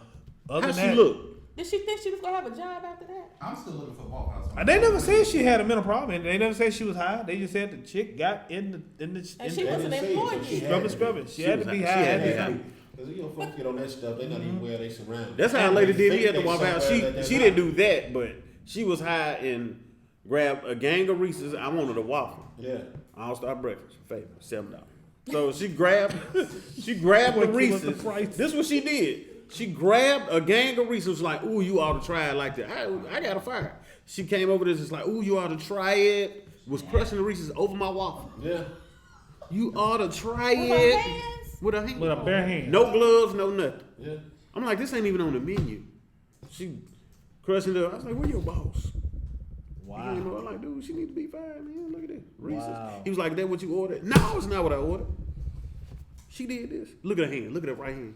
other than she that, look? Did she think she was gonna have a job after that? I'm still looking for Waffle House. they never said she had a mental problem. They never said she was high. They just said the chick got in the And she They wasn't didn't say it, employed but she yet. had scrubbing. She She had was to be high. high. She had at to the be time. Because folks get on that stuff, they're not even where they surrounded. That's how a lady did me They at the think Waffle House. somewhere that She they're didn't not. do that, but she was high and grabbed a gang of Reese's. I wanted a waffle. Yeah. All-Star breakfast, favorite, $7. So she grabbed the Reese's. the price? This is what she did. She grabbed a gang of Reese's, was like, ooh, you ought to try it like that. I got a fire. She came over this, it's like, ooh, you ought to try it. Was crushing the Reese's over my waffle. Yeah. You ought to try With her it. hands? With her hand. With a bare hand. No gloves, no nothing. Yeah. I'm like, this ain't even on the menu. She crushing it. I was like, where your boss? Wow. You know, I'm like, dude, she need to be fired, man. Look at this. Reese's. Wow. He was like, that what you ordered? No, it's not what I ordered. She did this. Look at her hand. Look at her right hand.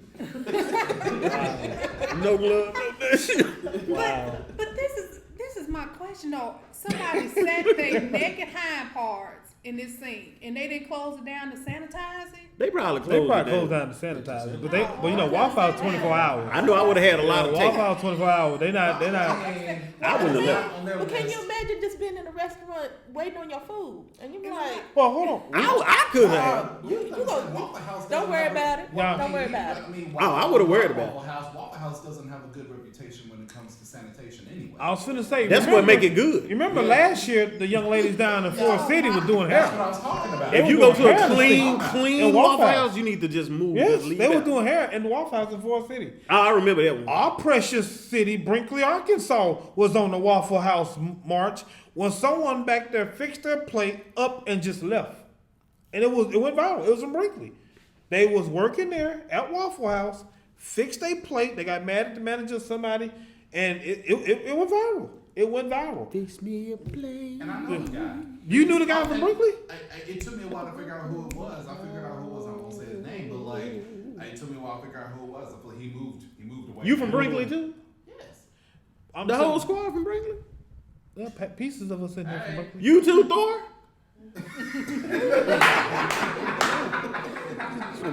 No glove, no nothing. Wow. But this is my question though. Somebody sat their naked hind parts in this scene, and they didn't close it down to sanitize it. They probably closed They probably it closed down to sanitize it, but you know, Waffle House 24 hours. I know I would have had a lot of Waffle tape. House 24 hours. They're not. I wouldn't have left. But can you imagine just being in a restaurant waiting on your food and you be like, Well, hold on. I could have. you go, Waffle House don't worry about it. Yeah. Don't worry about it. I mean, I would've worried about it. Waffle House doesn't have a good reputation when it comes to sanitation anyway. I was finna say. That's what make it good. You remember last year the young ladies down in Forest City was doing That's what hair. I was talking about. If you go to a clean And Waffle Waffle House. House, you need to just move. Yes, just leave they were out. doing hair in the Waffle House in Forest City. I remember that one. Our precious city, Brinkley, Arkansas, was on the Waffle House march when someone back there fixed their plate up and just left, and it went viral. It was in Brinkley. They was working there at Waffle House, fixed their plate. They got mad at the manager or somebody, and it went viral. It went viral. Fix me a plate. And I know the guy. You knew the guy from Brinkley? It took me a while to figure out who it was. I figured out who it was. I won't say his name, but like, it took me a while to figure out who it was. I feel like he moved away. You from Brinkley too? Yes. I'm The telling- whole squad from Brinkley? Yeah, pieces of us in here from Hey. Brinkley. You too, Thor?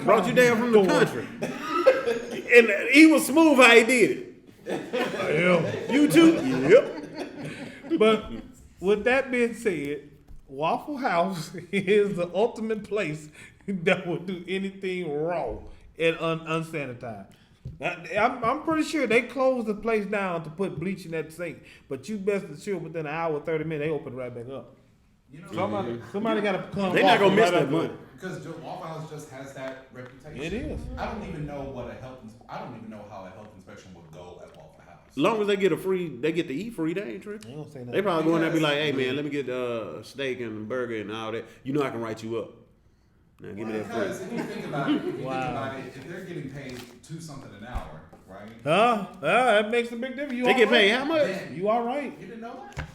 Brought you down from the country. And he was smooth how he did it. Yeah. You too? Yep. But with that being said, Waffle House is the ultimate place that will do anything raw and unsanitized. I'm pretty sure they closed the place down to put bleach in that sink, but you best assured within an hour, 30 minutes, they open it right back up. You know, Somebody got to come. They're not going to miss right that after money. because Waffle House just has that reputation. It is. I don't even know I don't even know how a health inspection would go at Waffle House. As long as they get they get to eat free, they ain't tripping. They don't say They nothing. probably go in there and be like, hey man, let me get a steak and a burger and all that. You know I can write you up. Now give me that Because free. if you think about it, if they're getting paid $2 something an hour, right? That makes a big difference. You They all get right? paid how much? Then You all right? you didn't know that?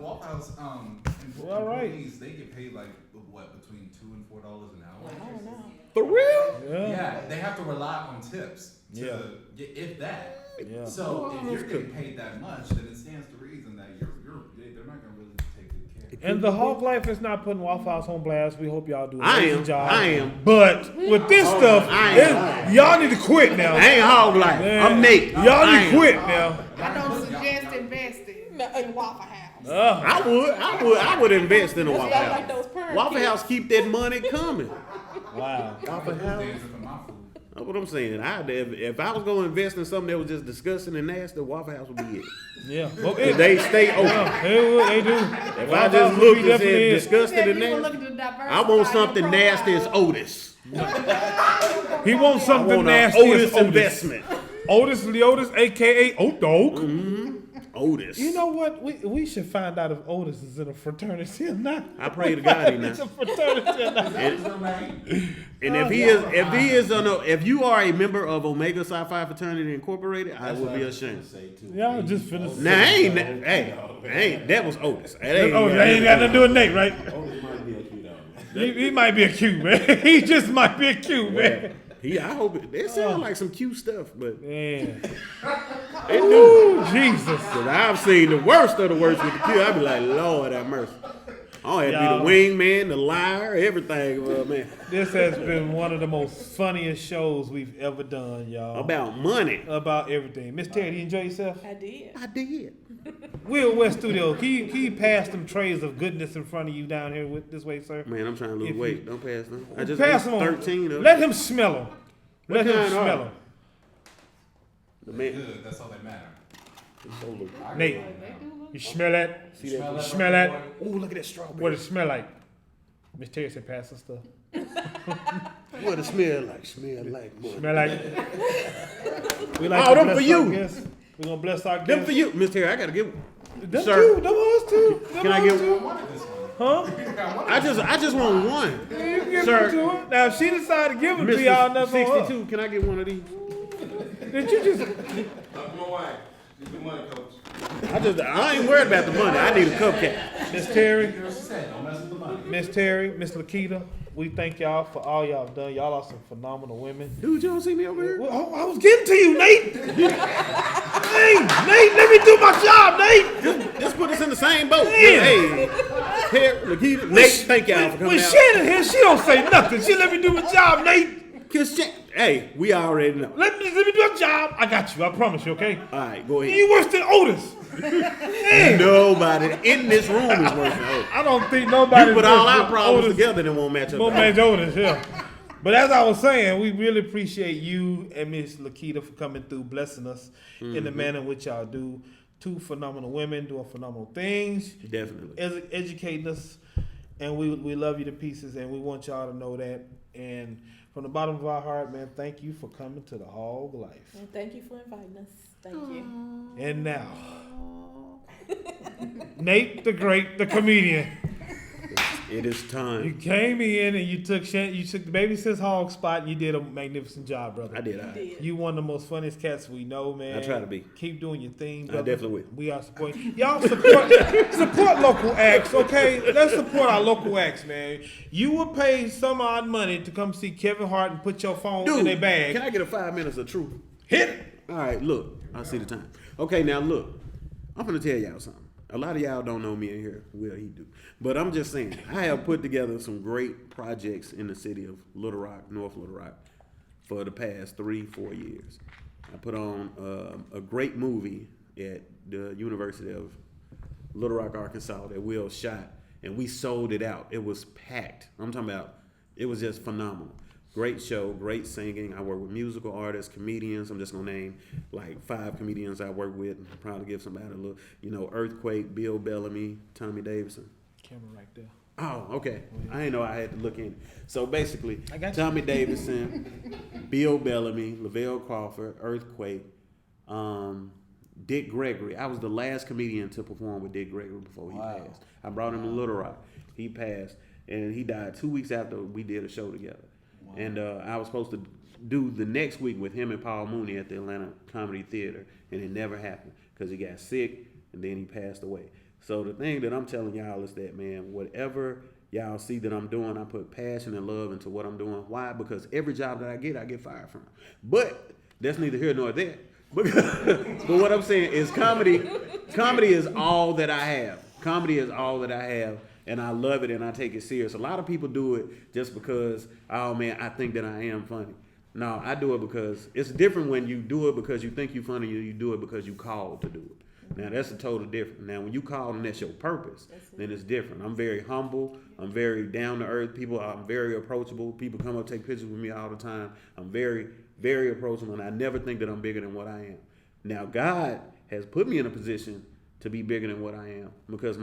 Waffle House all right. employees, they get paid like what, between $2 and $4 an hour. I don't know. For real? Yeah, they have to rely on tips to get, if that. Yeah. So if you're getting paid that much, then it stands to reason that they're not gonna really take good care. And the Hawglife is not putting Waffle House on blast. We hope y'all do an I amazing am. job. I am. But with this stuff, I am. y'all need to quit now. I ain't Hawglife. Man, I'm Nate. Y'all I need to am. quit now. I don't suggest investing in Waffle House. I would invest in a Waffle Y'all like House. those perm Waffle kids. House keep that money coming. Wow. Waffle House. Dancing for my food. That's what I'm saying. If I was going to invest in something that was just disgusting and nasty, Waffle House would be it. Yeah. Okay. They stay open. They do. If I just looked and said disgusted and You gonna nasty, look at the diversity I want of something your nasty as profile. Otis. He wants I something want an nasty. Otis as Otis. investment. Otis Leotis, aka Oat Dog. Otis. You know what? We should find out if Otis is in a fraternity or not. I pray to God he It's a not. fraternity or not. And if you are a member of Omega Psi Phi Fraternity Incorporated, I will be ashamed. Yeah, I was just finna Now that was Otis. That ain't, Oh, that ain't got nothing to do with Nate, right? Otis might be a cute dog. He might be a Q, man. He just might be a Q, man. I hope it sounds like some cute stuff, but Man. it do. Ooh, Jesus. Cause I've seen the worst of the worst with the Q. I be like, Lord have mercy. Oh, had to Y'all, be the wingman, the liar, everything, man. This has been one of the most funniest shows we've ever done, y'all. About money. About everything. Miss Terri, you enjoy yourself? I did. I did. Will West Studio, can you pass them trays of goodness in front of you down here with this way, sir? Man, I'm trying to lose If you- weight. Don't pass them. I just Pass ate them on. 13 of them. Let him smell them. Let him kind are smell they? them. The man. Good, that's all that matter. Nate, you smell that? See that? You smell that? Oh, look at that strawberry. What it smell like? Miss Terri said, pass the stuff. What it smell like? Smell like money. Smell like. We like Oh, to them bless for you. our guests. We gonna bless our guests. Them for you, Miss Terry. I gotta give. Them Sir. too. Them us too. Them Can I us get too. One of this one. Huh? I just want one. Yeah, you can give Sir. them to her. Now, if she decided to give them to Mr. y'all, that's on her. 62. Can I get one of these? Did you just? My wife. She's the money coach. I ain't worried about the money. I need a cupcake. Miss Terri, Girl, she said, don't mess with the money. Miss Terri, Miss Lakita, we thank y'all for all y'all have done. Y'all are some phenomenal women. Dude, you don't see me over here? Well, I was getting to you, Nate. Hey, Nate, let me do my job, Nate. Just put us in the same boat. Man. Hey, Terry, Lakita, Nate, thank y'all for coming When out. Shannon here, she don't say nothing. She let me do my job, Nate. Hey, we already know. Let me do my job. I got you. I promise you, okay? All right, go ahead. You worse than Otis. Man, Nobody in this room is worse than Otis. I don't think nobody. You put all worse our than problems Otis. together and it won't match up. Won't match Otis, yeah. But as I was saying, we really appreciate you and Miss Lakita for coming through, blessing us in the manner in which y'all do. Two phenomenal women doing phenomenal things, Definitely. educating us, and we love you to pieces, and we want y'all to know that. And from the bottom of our heart, man, thank you for coming to the Hawglife. And thank you for inviting us. Thank you. And now, Nate the Great, the comedian. It is You time. came in and you took the baby sis hog spot, and you did a magnificent job, brother. I did. You did. You one of the most funniest cats we know, man. I try to be. Keep doing your thing, I brother. definitely will. We are supporting y'all. Support local acts, okay? Let's support our local acts, man. You will pay some odd money to come see Kevin Hart and put your phone in Dude, their bag. can I get a 5 minutes of truth? Hit it. All right, look. I see the time. Okay, now look. I'm gonna tell y'all something. A lot of y'all don't know me in here. Well, he do. But I'm just saying, I have put together some great projects in the city of Little Rock, North Little Rock, for the past 3-4 years. I put on a great movie at the University of Little Rock, Arkansas that Will shot, and we sold it out. It was packed. I'm talking about, it was just phenomenal. Great show, great singing. I work with musical artists, comedians. I'm just gonna name like 5 comedians I work with. Probably give somebody a little, Earthquake, Bill Bellamy, Tommy Davidson. Camera right there. Oh, okay. I didn't know I had to look in. So basically, I got you. Tommy Davidson, Bill Bellamy, Lavelle Crawford, Earthquake, Dick Gregory. I was the last comedian to perform with Dick Gregory before he passed. I brought him to Little Rock. He passed, and he died 2 weeks after we did a show together. And I was supposed to do the next week with him and Paul Mooney at the Atlanta Comedy Theater, and it never happened because he got sick and then he passed away. So the thing that I'm telling y'all is that, man, whatever y'all see that I'm doing, I put passion and love into what I'm doing. Why? Because every job that I get fired from. But that's neither here nor there. But what I'm saying is comedy is all that I have. Comedy is all that I have. And I love it and I take it serious. A lot of people do it just because, oh man, I think that I am funny. No, I do it because it's different when you do it because you think you're funny, you do it because you called to do it. Now that's a total different. Now when you call and that's your purpose, then it's different. I'm very humble. I'm very down to earth. I'm very approachable. People come up take pictures with me all the time. I'm very, very approachable, and I never think that I'm bigger than what I am. Now God has put me in a position to be bigger than what I am because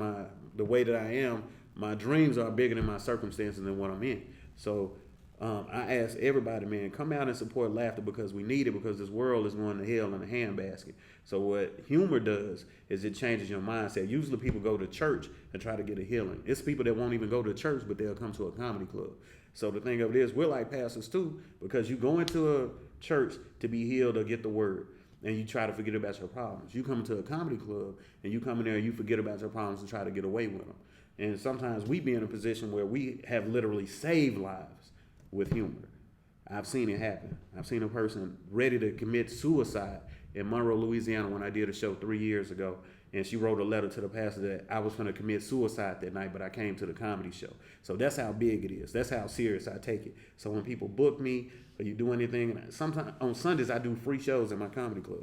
the way that I am, my dreams are bigger than my circumstances and what I'm in. So I ask everybody, man, come out and support laughter because we need it because this world is going to hell in a handbasket. So what humor does is it changes your mindset. Usually people go to church and try to get a healing. It's people that won't even go to church, but they'll come to a comedy club. So the thing of it is, we're like pastors too because you go into a church to be healed or get the word. And you try to forget about your problems. You come into a comedy club and you come in there and you forget about your problems and try to get away with them. And sometimes we be in a position where we have literally saved lives with humor. I've seen it happen. I've seen a person ready to commit suicide in Monroe, Louisiana when I did a show 3 years ago. and she wrote a letter to the pastor that I was going to commit suicide that night, but I came to the comedy show. So that's how big it is. That's how serious I take it. So when people book me or you do anything, and sometimes on Sundays I do free shows in my comedy club.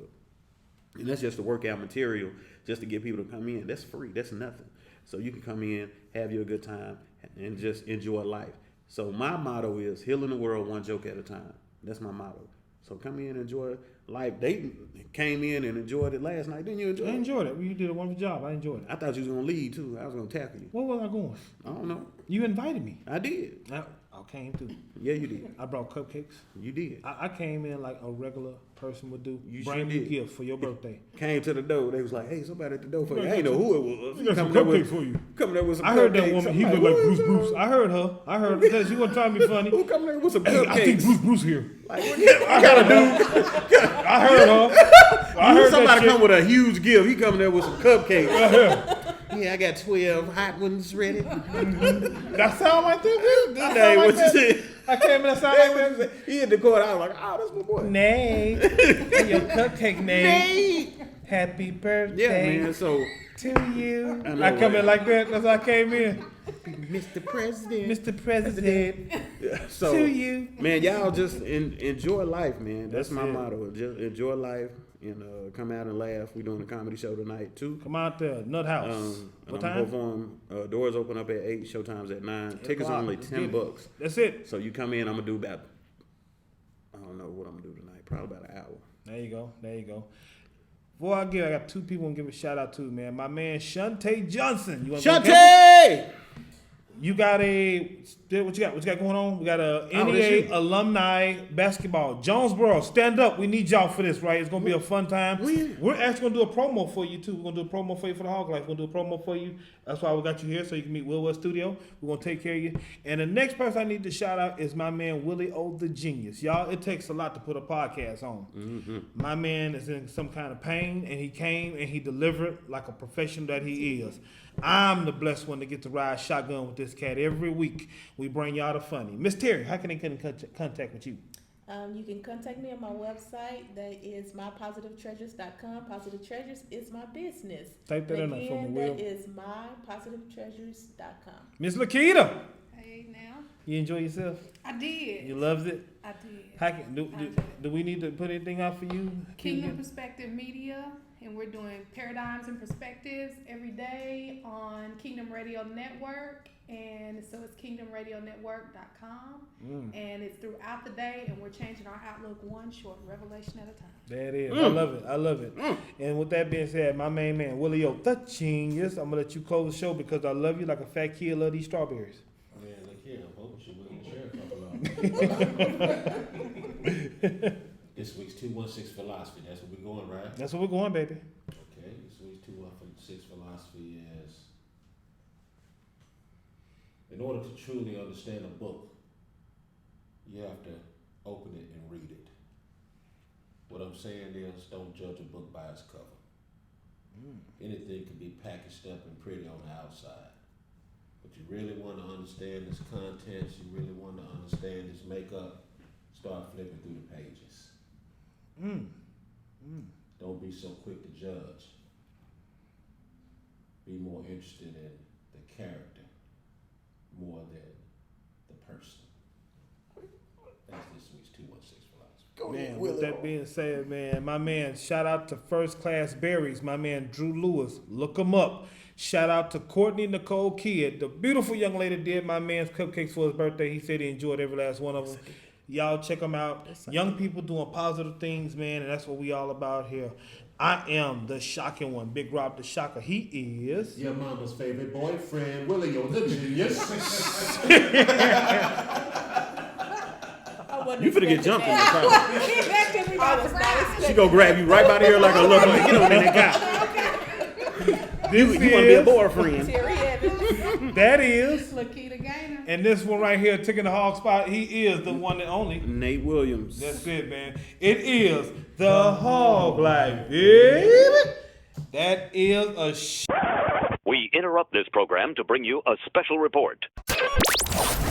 And that's just to work out material, just to get people to come in. That's free. That's nothing. So you can come in, have you a good time, and just enjoy life. So my motto is healing the world one joke at a time. That's my motto. So come in and enjoy life. They came in and enjoyed it last night. Didn't you enjoy it? I enjoyed it. You did a wonderful job. I enjoyed it. I thought you was going to leave, too. I was going to tackle you. Where was I going? I don't know. You invited me. I did. I came through. Yeah, you did. I brought cupcakes. You did. I came in like a regular person would do. You Bring sure me a did. gift for your birthday. Came to the door. They was like, hey, somebody at the door for you. We I ain't know who it was. We got some Coming there cupcakes for you. Coming there with some I heard that cupcakes. woman. He I'm was like "What?" Bruce. I heard her. Because she wasn't trying to be funny. Who coming there with some Hey, I think cupcakes? Bruce here. Like, what kind of dude? I heard her. I heard Somebody that come with a huge gift. He coming there with some cupcakes. shit. Yeah, I got 12 hot ones ready. That sound like that? That Hey, sound what like you that? said? I came in that sound Hey, like what you that. said? He hit the court. I was like, oh, that's my boy. Nay. Your cupcake, Nay. Happy birthday Yeah, man. So, to you. I know, I come right? in like that. That's how I came in. Mr. President. Mr. President, So, to you. man, y'all just enjoy life, man. That's my it. motto. Just enjoy life and come out and laugh. We're doing a comedy show tonight, too. Come out there, Nut House. What and I'm time? performing. Doors open up at 8, showtime's at 9. Tickets o'clock. only Let's $10. get it. That's it. So you come in, I'm gonna do about, I don't know what I'm gonna do tonight. Probably about an hour. There you go. There you go. Before I got two people I'm gonna give a shout out to, man. My man Shante Johnson. You wanna go get him? Shante! You got what you got? What you got going on? We got a Oh, that's NEA you. alumni basketball. Jonesboro, stand up. We need y'all for this, right? It's gonna be a fun time. When? We're actually gonna do a promo for you too. We're gonna do a promo for you for the Hawglife. We're gonna do a promo for you. That's why we got you here, so you can meet Will Studio. We're gonna take care of you. And the next person I need to shout out is my man Willie O the Genius. Y'all, it takes a lot to put a podcast on. Mm-hmm. My man is in some kind of pain, and he came and he delivered like a professional that he is. I'm the blessed one to get to ride shotgun with this cat every week. We bring y'all the funny. Miss Terri, how can they get in contact with you? You can contact me on my website. That is mypositivetreasures.com. Positive Treasures is my business. Type that in there for me, Again, Will. that is mypositivetreasures.com. Miss Lakita, Hey, now. you enjoy yourself? I did. You loved it? I did. How can, do we need to put anything out for you? Kingdom Perspective Media, and we're doing Paradigms and Perspectives every day on Kingdom Radio Network, and so it's kingdomradionetwork.com, and it's throughout the day, and we're changing our outlook one short revelation at a time. There it is. I love it. I love it. And with that being said, my main man, Willie O, the genius, I'm going to let you close the show because I love you like a fat kid love these strawberries. Man, look here, I'm hoping she wouldn't share a couple of This week's 216 philosophy. That's where we're going, right? That's where we're going, baby. Okay, this week's 216 philosophy is: in order to truly understand a book, you have to open it and read it. What I'm saying is, don't judge a book by its cover. Anything can be packaged up and pretty on the outside, but you really want to understand its contents, you really want to understand its makeup, start flipping through the pages. Don't be so quick to judge. Be more interested in the character more than the person. That's this week's 216 philosophy. Man, with that being said, man, my man, shout out to First Class Berries, my man Drew Lewis. Look him up. Shout out to Courtney Nicole Kidd. The beautiful young lady did my man's cupcakes for his birthday. He said he enjoyed every last one of them. Y'all check them out. Young people doing positive things, man, and that's what we all about here. I am the shocking one, Big Rob the Shocker. He is Your mama's favorite boyfriend, Willie O the Genius. You finna get jumped in the car. I was not expecting She gonna grab you right by the ear like a little like, get on in that car. You wanna be a boyfriend. Terry Evans. that is, Lakita Gaynor. and this one right here taking the hog spot. He is the one and only. Nate Williams. That's it, man. It is the Hawglife, baby. That is a We interrupt this program to bring you a special report.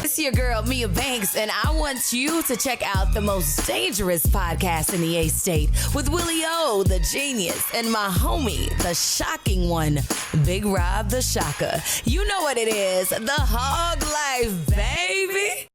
It's your girl, Mia Banks, and I want you to check out the most dangerous podcast in the A-State with Willie O, the genius, and my homie, the shocking one, Big Rob the Shocker. You know what it is, the Hawglife, baby.